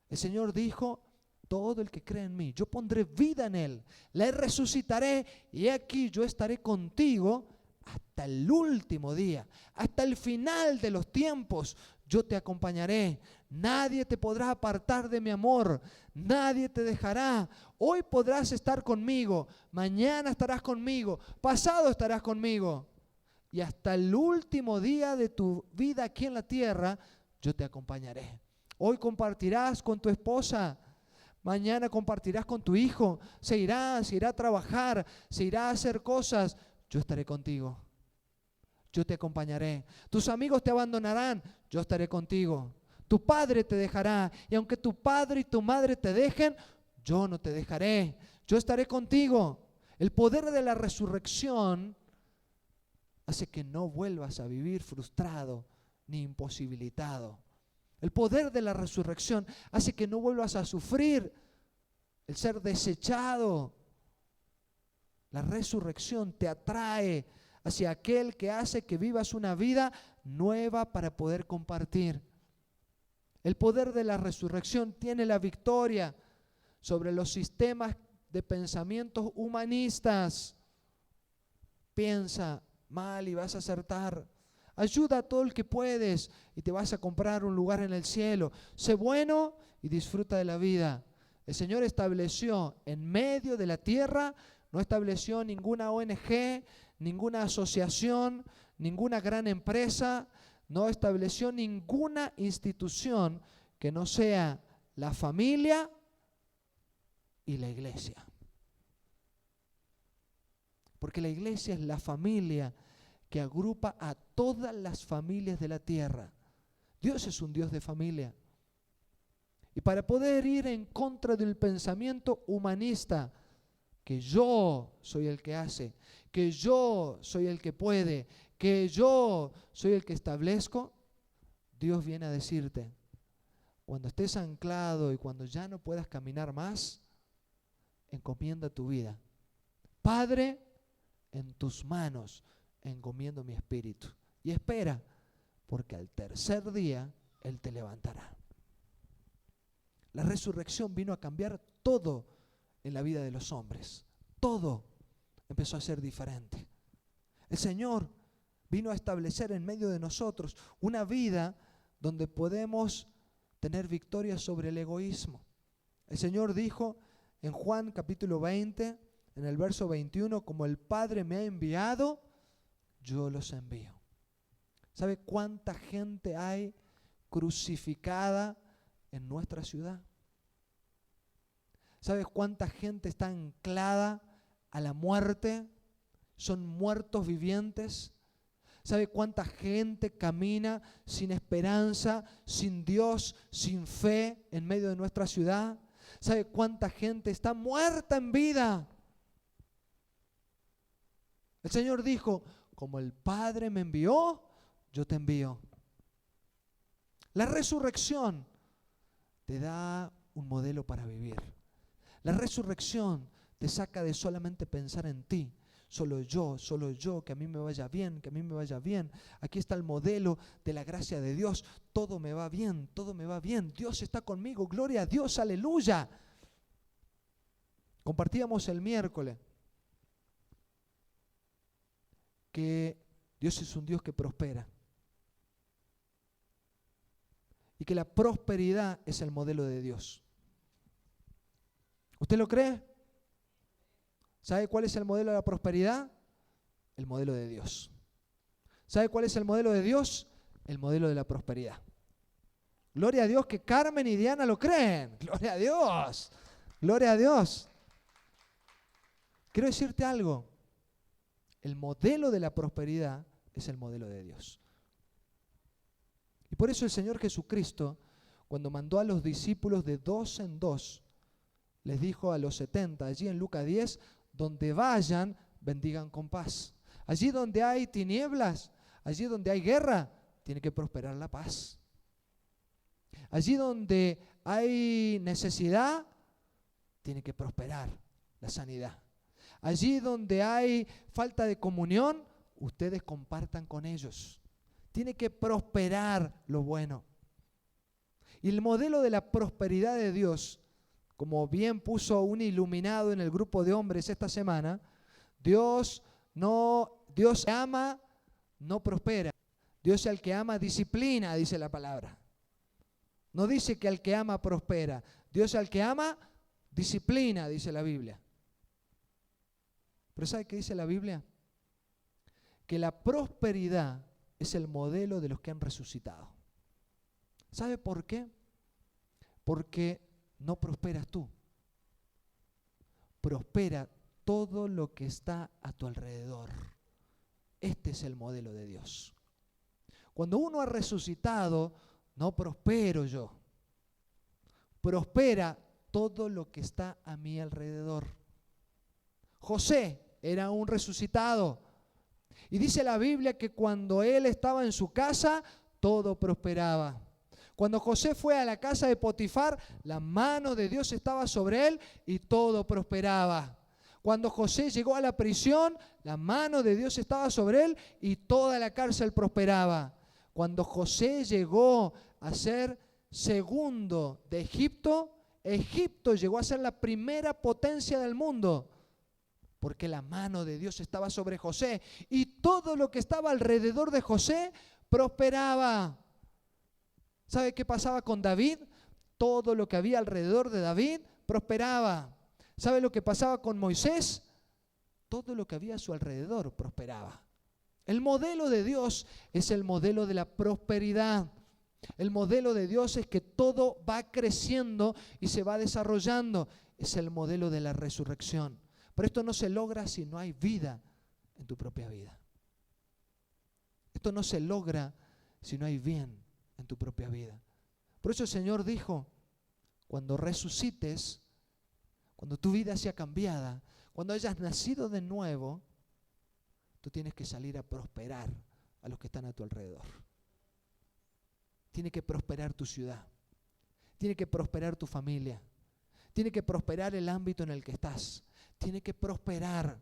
El Señor dijo, todo el que cree en mí, yo pondré vida en él, le resucitaré y aquí yo estaré contigo hasta el último día, hasta el final de los tiempos. Yo te acompañaré, nadie te podrá apartar de mi amor, nadie te dejará. Hoy podrás estar conmigo, mañana estarás conmigo, pasado estarás conmigo. Y hasta el último día de tu vida aquí en la tierra, yo te acompañaré. Hoy compartirás con tu esposa, mañana compartirás con tu hijo, se irá a trabajar, se irá a hacer cosas. Yo estaré contigo, yo te acompañaré. Tus amigos te abandonarán, yo estaré contigo. Tu padre te dejará y aunque tu padre y tu madre te dejen, yo no te dejaré, yo estaré contigo. El poder de la resurrección hace que no vuelvas a vivir frustrado ni imposibilitado. El poder de la resurrección hace que no vuelvas a sufrir el ser desechado. La resurrección te atrae hacia aquel que hace que vivas una vida nueva para poder compartir. El poder de la resurrección tiene la victoria sobre los sistemas de pensamientos humanistas. Piensa mal y vas a acertar. Ayuda a todo el que puedes y te vas a comprar un lugar en el cielo. Sé bueno y disfruta de la vida. El Señor estableció en medio de la tierra, no estableció ninguna ONG, ninguna asociación, ninguna gran empresa, no estableció ninguna institución que no sea la familia y la iglesia. Porque la iglesia es la familia que agrupa a todas las familias de la tierra. Dios es un Dios de familia. Y para poder ir en contra del pensamiento humanista, que yo soy el que hace, que yo soy el que puede, que yo soy el que establezco, Dios viene a decirte, cuando estés anclado y cuando ya no puedas caminar más, encomienda tu vida. Padre, en tus manos encomiendo mi espíritu. y espera, porque al tercer día Él te levantará. La resurrección vino a cambiar todo en la vida de los hombres. Todo empezó a ser diferente. El Señor vino a establecer en medio de nosotros una vida donde podemos tener victoria sobre el egoísmo. El Señor dijo en Juan capítulo 20, en el verso 21, como el Padre me ha enviado, yo los envío. ¿Sabe cuánta gente hay crucificada en nuestra ciudad? ¿Sabes cuánta gente está anclada a la muerte? Son muertos vivientes. ¿Sabe cuánta gente camina sin esperanza, sin Dios, sin fe en medio de nuestra ciudad? ¿Sabe cuánta gente está muerta en vida? El Señor dijo, como el Padre me envió, yo te envío. La resurrección te da un modelo para vivir. La resurrección te saca de solamente pensar en ti. Solo yo, que a mí me vaya bien, que a mí me vaya bien. Aquí está el modelo de la gracia de Dios. Todo me va bien, todo me va bien. Dios está conmigo, gloria a Dios, aleluya. Compartíamos el miércoles que Dios es un Dios que prospera. Y que la prosperidad es el modelo de Dios. ¿Usted lo cree? ¿Sabe cuál es el modelo de la prosperidad? El modelo de Dios. ¿Sabe cuál es el modelo de Dios? El modelo de la prosperidad. Gloria a Dios que Carmen y Diana lo creen. Gloria a Dios. Gloria a Dios. Quiero decirte algo. El modelo de la prosperidad es el modelo de Dios. Y por eso el Señor Jesucristo, cuando mandó a los discípulos de 2 en 2, les dijo a los 70, allí en Lucas 10, donde vayan, bendigan con paz. Allí donde hay tinieblas, allí donde hay guerra, tiene que prosperar la paz. Allí donde hay necesidad, tiene que prosperar la sanidad. Allí donde hay falta de comunión, ustedes compartan con ellos. Tiene que prosperar lo bueno. Y el modelo de la prosperidad de Dios, como bien puso un iluminado en el grupo de hombres esta semana, Dios ama, no prospera. Dios al que ama disciplina, dice la palabra. No dice que al que ama prospera. Dios al que ama disciplina, dice la Biblia. Pero ¿sabe qué dice la Biblia? Que la prosperidad es el modelo de los que han resucitado. ¿Sabe por qué? Porque no prosperas tú. Prospera todo lo que está a tu alrededor. Este es el modelo de Dios. Cuando uno ha resucitado, no prospero yo. Prospera todo lo que está a mi alrededor. José era un resucitado. Y dice la Biblia que cuando él estaba en su casa, todo prosperaba. Cuando José fue a la casa de Potifar, la mano de Dios estaba sobre él y todo prosperaba. Cuando José llegó a la prisión, la mano de Dios estaba sobre él y toda la cárcel prosperaba. Cuando José llegó a ser segundo de Egipto, Egipto llegó a ser la primera potencia del mundo. Porque la mano de Dios estaba sobre José y todo lo que estaba alrededor de José prosperaba. ¿Sabe qué pasaba con David? Todo lo que había alrededor de David prosperaba. ¿Sabe lo que pasaba con Moisés? Todo lo que había a su alrededor prosperaba. El modelo de Dios es el modelo de la prosperidad. El modelo de Dios es que todo va creciendo y se va desarrollando. Es el modelo de la resurrección. Pero esto no se logra si no hay vida en tu propia vida. Esto no se logra si no hay bien en tu propia vida. Por eso el Señor dijo, cuando resucites, cuando tu vida sea cambiada, cuando hayas nacido de nuevo, tú tienes que salir a prosperar a los que están a tu alrededor. Tiene que prosperar tu ciudad. Tiene que prosperar tu familia. Tiene que prosperar el ámbito en el que estás. Tiene que prosperar.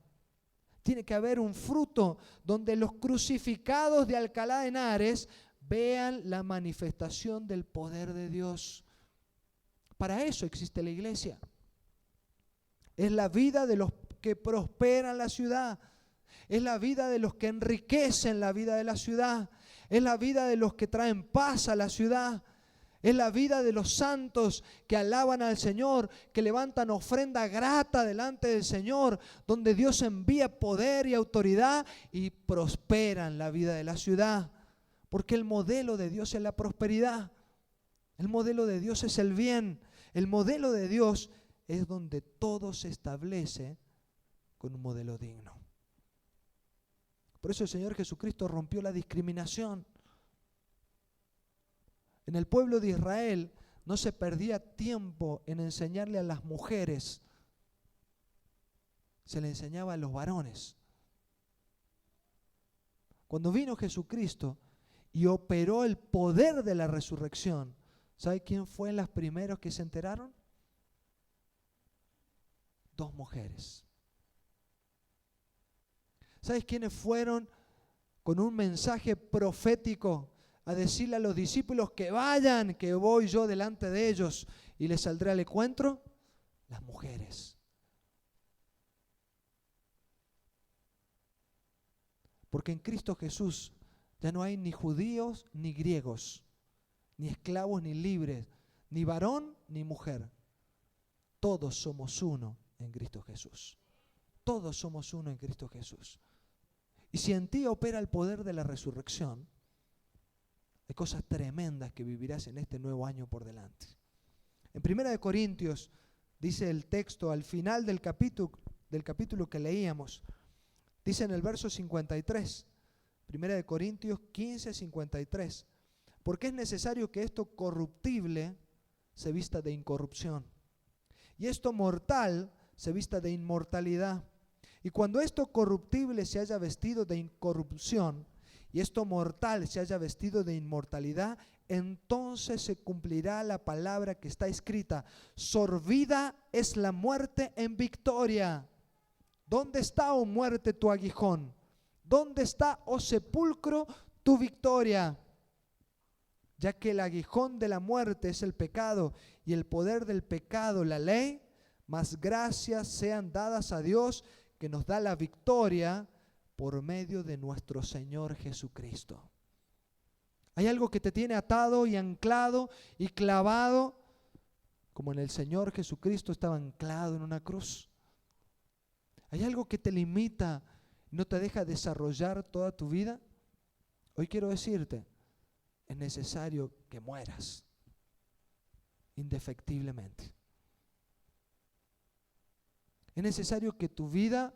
Tiene que haber un fruto donde los crucificados de Alcalá de Henares vean la manifestación del poder de Dios. Para eso existe la iglesia. Es la vida de los que prosperan la ciudad. Es la vida de los que enriquecen la vida de la ciudad. Es la vida de los que traen paz a la ciudad. Es la vida de los santos que alaban al Señor, que levantan ofrenda grata delante del Señor, donde Dios envía poder y autoridad y prosperan la vida de la ciudad. Porque el modelo de Dios es la prosperidad. El modelo de Dios es el bien. El modelo de Dios es donde todo se establece con un modelo digno. Por eso el Señor Jesucristo rompió la discriminación. En el pueblo de Israel no se perdía tiempo en enseñarle a las mujeres. Se le enseñaba a los varones. Cuando vino Jesucristo y operó el poder de la resurrección, ¿sabe quién fue las primeros que se enteraron? 2 mujeres. ¿Sabes quiénes fueron con un mensaje profético a decirle a los discípulos que vayan, que voy yo delante de ellos y les saldré al encuentro? Las mujeres. Porque en Cristo Jesús ya no hay ni judíos ni griegos, ni esclavos ni libres, ni varón ni mujer. Todos somos uno en Cristo Jesús. Todos somos uno en Cristo Jesús. Y si en ti opera el poder de la resurrección, hay cosas tremendas que vivirás en este nuevo año por delante. En 1 Corintios dice el texto al final del capítulo que leíamos, dice en el verso 53, 1 Corintios 15, 53, porque es necesario que esto corruptible se vista de incorrupción y esto mortal se vista de inmortalidad. Y cuando esto corruptible se haya vestido de incorrupción y esto mortal se haya vestido de inmortalidad, entonces se cumplirá la palabra que está escrita: sorbida es la muerte en victoria. ¿Dónde está, oh muerte, tu aguijón? ¿Dónde está, oh sepulcro, tu victoria? Ya que el aguijón de la muerte es el pecado y el poder del pecado la ley, mas gracias sean dadas a Dios que nos da la victoria por medio de nuestro Señor Jesucristo. Hay algo que te tiene atado y anclado y clavado, como en el Señor Jesucristo estaba anclado en una cruz. Hay algo que te limita y no te deja desarrollar toda tu vida. Hoy quiero decirte, es necesario que mueras indefectiblemente. Es necesario que tu vida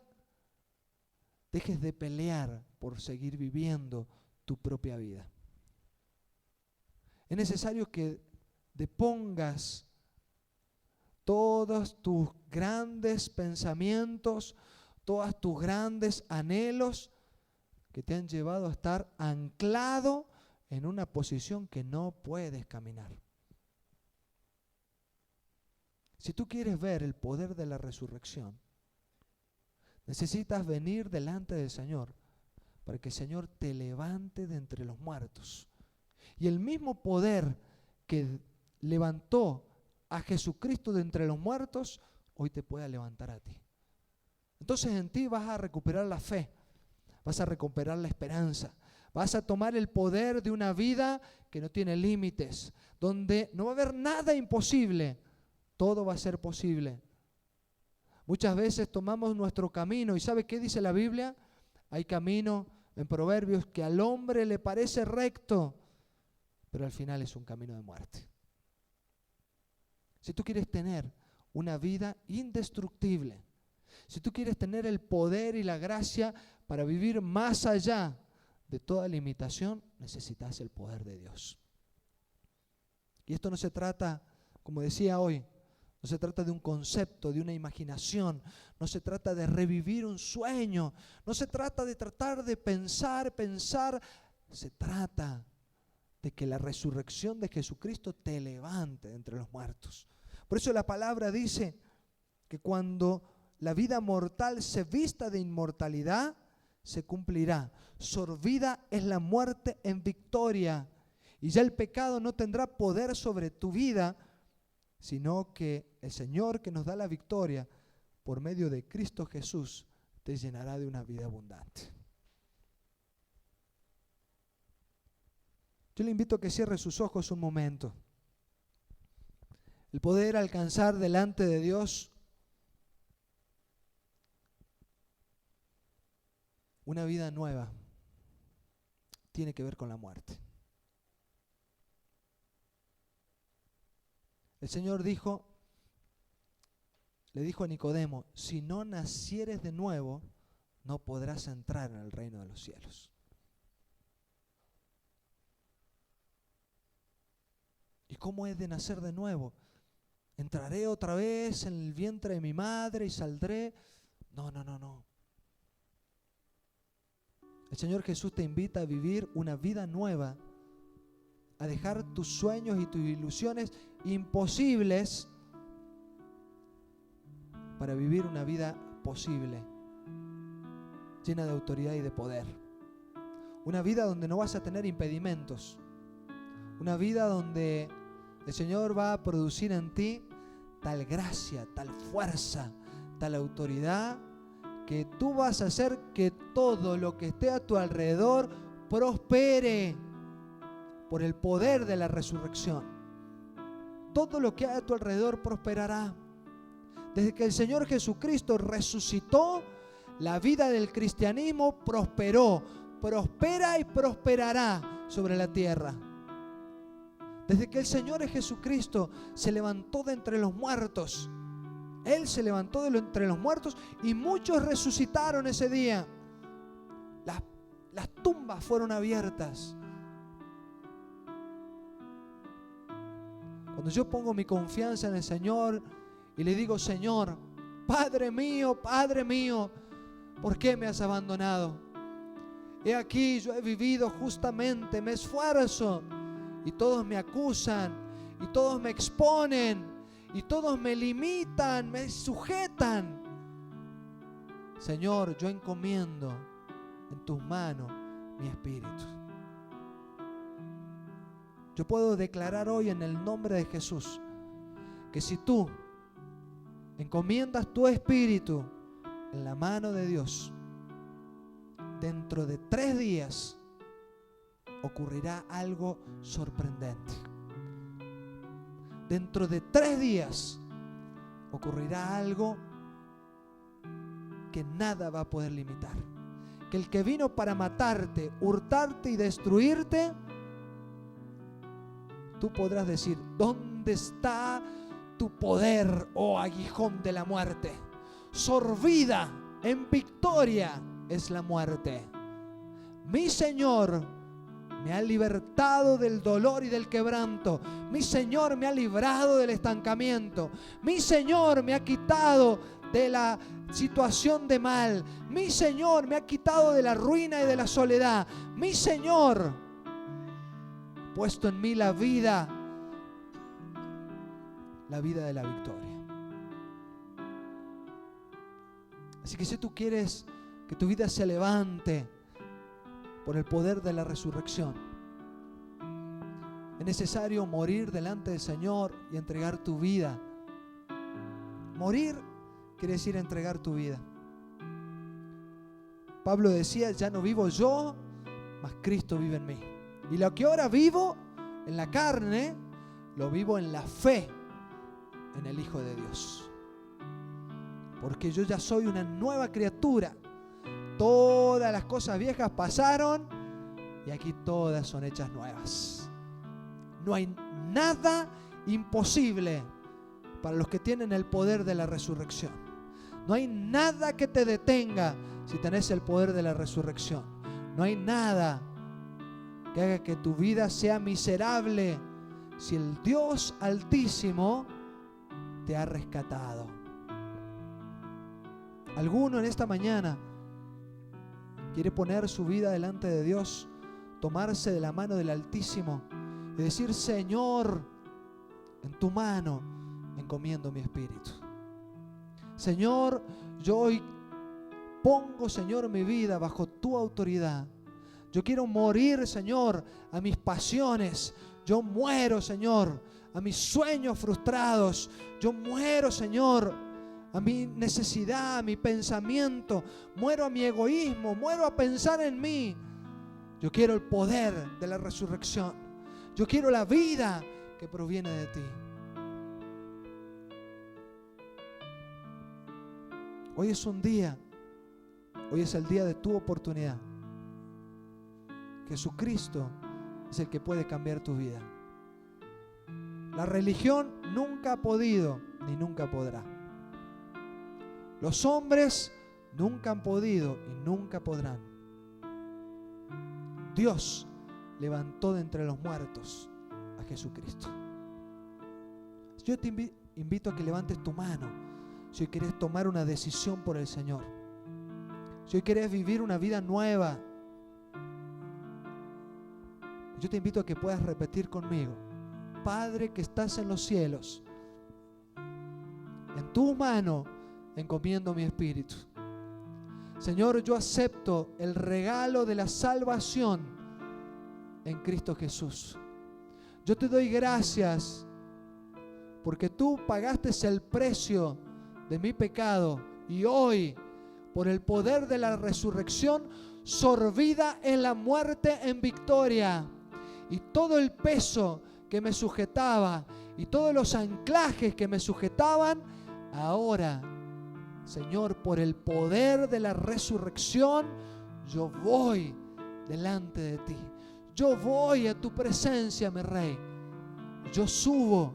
dejes de pelear por seguir viviendo tu propia vida. Es necesario que depongas todos tus grandes pensamientos, todos tus grandes anhelos que te han llevado a estar anclado en una posición que no puedes caminar. Si tú quieres ver el poder de la resurrección, necesitas venir delante del Señor para que el Señor te levante de entre los muertos. Y el mismo poder que levantó a Jesucristo de entre los muertos, hoy te pueda levantar a ti. Entonces en ti vas a recuperar la fe, vas a recuperar la esperanza, vas a tomar el poder de una vida que no tiene límites, donde no va a haber nada imposible. Todo va a ser posible. Muchas veces tomamos nuestro camino y ¿sabe qué dice la Biblia? Hay camino en Proverbios que al hombre le parece recto, pero al final es un camino de muerte. Si tú quieres tener una vida indestructible, si tú quieres tener el poder y la gracia para vivir más allá de toda limitación, necesitas el poder de Dios. Y esto no se trata, como decía hoy, no se trata de un concepto, de una imaginación, no se trata de revivir un sueño, no se trata de tratar de pensar, se trata de que la resurrección de Jesucristo te levante de entre los muertos. Por eso la palabra dice que cuando la vida mortal se vista de inmortalidad, se cumplirá. Sorbida es la muerte en victoria, y ya el pecado no tendrá poder sobre tu vida, sino que el Señor que nos da la victoria por medio de Cristo Jesús te llenará de una vida abundante. Yo le invito a que cierre sus ojos un momento. El poder alcanzar delante de Dios una vida nueva tiene que ver con la muerte. El Señor le dijo a Nicodemo, si no nacieres de nuevo, no podrás entrar en el reino de los cielos. ¿Y cómo es de nacer de nuevo? ¿Entraré otra vez en el vientre de mi madre y saldré? No. El Señor Jesús te invita a vivir una vida nueva, a dejar tus sueños y tus ilusiones imposibles para vivir una vida posible, llena de autoridad y de poder. Una vida donde no vas a tener impedimentos. Una vida donde el Señor va a producir en ti tal gracia, tal fuerza, tal autoridad, que tú vas a hacer que todo lo que esté a tu alrededor prospere por el poder de la resurrección. Todo lo que hay a tu alrededor prosperará. Desde que el Señor Jesucristo resucitó, la vida del cristianismo prosperó, prospera y prosperará sobre la tierra. Desde que el Señor Jesucristo se levantó de entre los muertos, Él se levantó de entre los muertos y muchos resucitaron ese día. Las tumbas fueron abiertas. Cuando yo pongo mi confianza en el Señor y le digo, Señor, Padre mío, ¿por qué me has abandonado? He aquí, yo he vivido justamente, me esfuerzo y todos me acusan y todos me exponen y todos me limitan, me sujetan. Señor, yo encomiendo en tus manos mi espíritu. Yo puedo declarar hoy en el nombre de Jesús que si tú encomiendas tu espíritu en la mano de Dios, dentro de 3 días ocurrirá algo sorprendente. Dentro de 3 días ocurrirá algo que nada va a poder limitar. Que el que vino para matarte, hurtarte y destruirte, tú podrás decir, ¿dónde está tu poder, oh aguijón de la muerte? Sorbida en victoria es la muerte. Mi Señor me ha libertado del dolor y del quebranto. Mi Señor me ha librado del estancamiento. Mi Señor me ha quitado de la situación de mal. Mi Señor me ha quitado de la ruina y de la soledad. Mi Señor ha puesto en mí la vida de la victoria. Así que si tú quieres que tu vida se levante por el poder de la resurrección, es necesario morir delante del Señor y entregar tu vida. Morir quiere decir entregar tu vida. Pablo decía, ya no vivo yo, mas Cristo vive en mí. Y lo que ahora vivo en la carne, lo vivo en la fe en el Hijo de Dios. Porque yo ya soy una nueva criatura. Todas las cosas viejas pasaron y aquí todas son hechas nuevas. No hay nada imposible para los que tienen el poder de la resurrección. No hay nada que te detenga si tenés el poder de la resurrección. No hay nada que haga que tu vida sea miserable si el Dios Altísimo te ha rescatado. ¿Alguno en esta mañana quiere poner su vida delante de Dios, tomarse de la mano del Altísimo y decir, Señor, en tu mano encomiendo mi espíritu? Señor, yo hoy pongo, Señor, mi vida bajo tu autoridad. Yo quiero morir, Señor, a mis pasiones. Yo muero, Señor, a mis sueños frustrados. Yo muero, Señor, a mi necesidad, a mi pensamiento. Muero a mi egoísmo, muero a pensar en mí. Yo quiero el poder de la resurrección. Yo quiero la vida que proviene de ti. Hoy es un día, hoy es el día de tu oportunidad. Jesucristo es el que puede cambiar tu vida. La religión nunca ha podido ni nunca podrá. Los hombres nunca han podido y nunca podrán. Dios levantó de entre los muertos a Jesucristo. Yo te invito a que levantes tu mano si hoy querés tomar una decisión por el Señor. Si hoy querés vivir una vida nueva, yo te invito a que puedas repetir conmigo: Padre que estás en los cielos, en tu mano encomiendo mi espíritu. Señor, yo acepto el regalo de la salvación en Cristo Jesús. Yo te doy gracias porque tú pagaste el precio de mi pecado y hoy, por el poder de la resurrección, sorbida en la muerte en victoria, y todo el peso que me sujetaba y todos los anclajes que me sujetaban, ahora, Señor, por el poder de la resurrección, yo voy delante de ti. Yo voy a tu presencia, mi Rey. Yo subo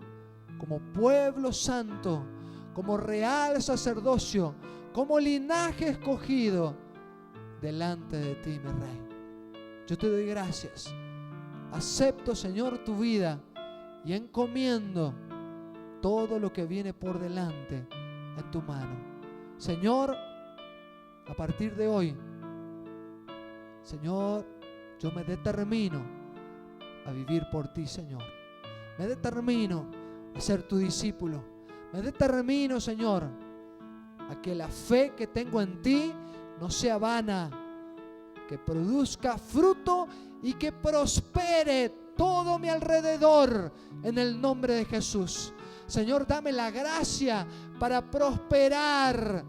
como pueblo santo, como real sacerdocio, como linaje escogido delante de ti, mi Rey. Yo te doy gracias. Acepto, Señor, tu vida y encomiendo todo lo que viene por delante en tu mano. Señor, a partir de hoy, Señor, yo me determino a vivir por ti, Señor. Me determino a ser tu discípulo. Me determino, Señor, a que la fe que tengo en ti no sea vana, que produzca fruto y que prospere todo mi alrededor en el nombre de Jesús. Señor, dame la gracia para prosperar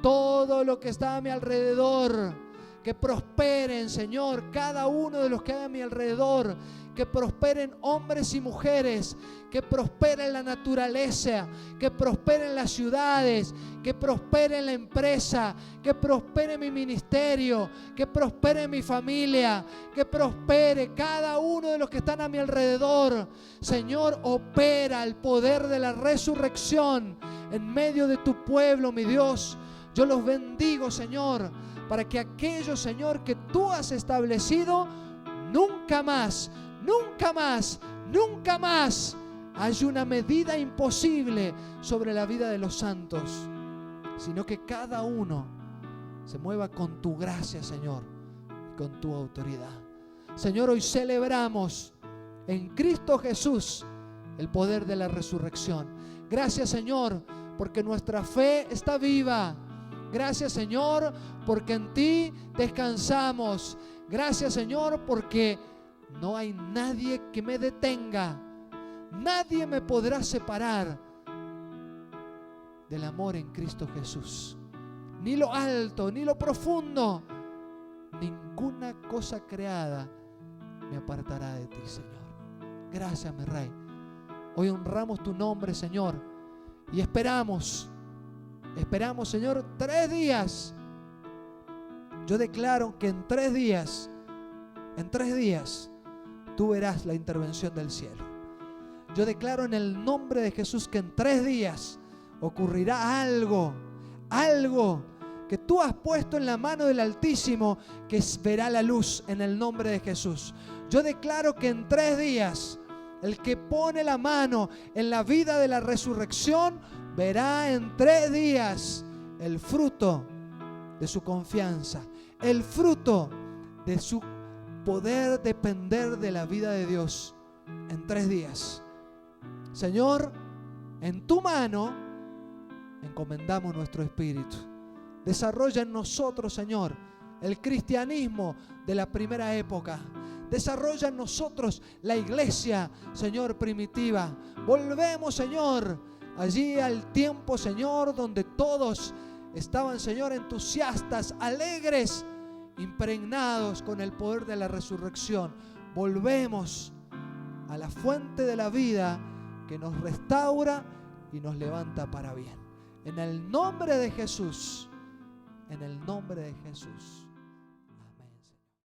todo lo que está a mi alrededor. Que prosperen, Señor, cada uno de los que hay a mi alrededor. Que prosperen hombres y mujeres. Que prosperen la naturaleza. Que prosperen las ciudades. Que prospere la empresa. Que prospere mi ministerio. Que prospere mi familia. Que prospere cada uno de los que están a mi alrededor. Señor, opera el poder de la resurrección en medio de tu pueblo, mi Dios. Yo los bendigo, Señor, para que aquello, Señor, que tú has establecido, nunca más, nunca más, nunca más haya una medida imposible sobre la vida de los santos, sino que cada uno se mueva con tu gracia, Señor, con tu autoridad. Señor, hoy celebramos en Cristo Jesús el poder de la resurrección. Gracias, Señor, porque nuestra fe está viva. Gracias, Señor, porque en ti descansamos. Gracias, Señor, porque no hay nadie que me detenga. Nadie me podrá separar del amor en Cristo Jesús. Ni lo alto, ni lo profundo, ninguna cosa creada me apartará de ti, Señor. Gracias, mi Rey. Hoy honramos tu nombre, Señor, y esperamos, Señor, 3 días. Yo declaro que en 3 días, tú verás la intervención del cielo. Yo declaro en el nombre de Jesús que en 3 días ocurrirá algo que tú has puesto en la mano del Altísimo, que verá la luz en el nombre de Jesús. Yo declaro que en 3 días el que pone la mano en la vida de la resurrección verá en 3 días el fruto de su confianza, el fruto de su poder depender de la vida de Dios en 3 días. Señor, en tu mano encomendamos nuestro espíritu. Desarrolla en nosotros, Señor, el cristianismo de la primera época. Desarrolla en nosotros la iglesia, Señor, primitiva. Volvemos, Señor, allí al tiempo, Señor, donde todos estaban, Señor, entusiastas, alegres, impregnados con el poder de la resurrección. Volvemos a la fuente de la vida que nos restaura y nos levanta para bien. En el nombre de Jesús. En el nombre de Jesús.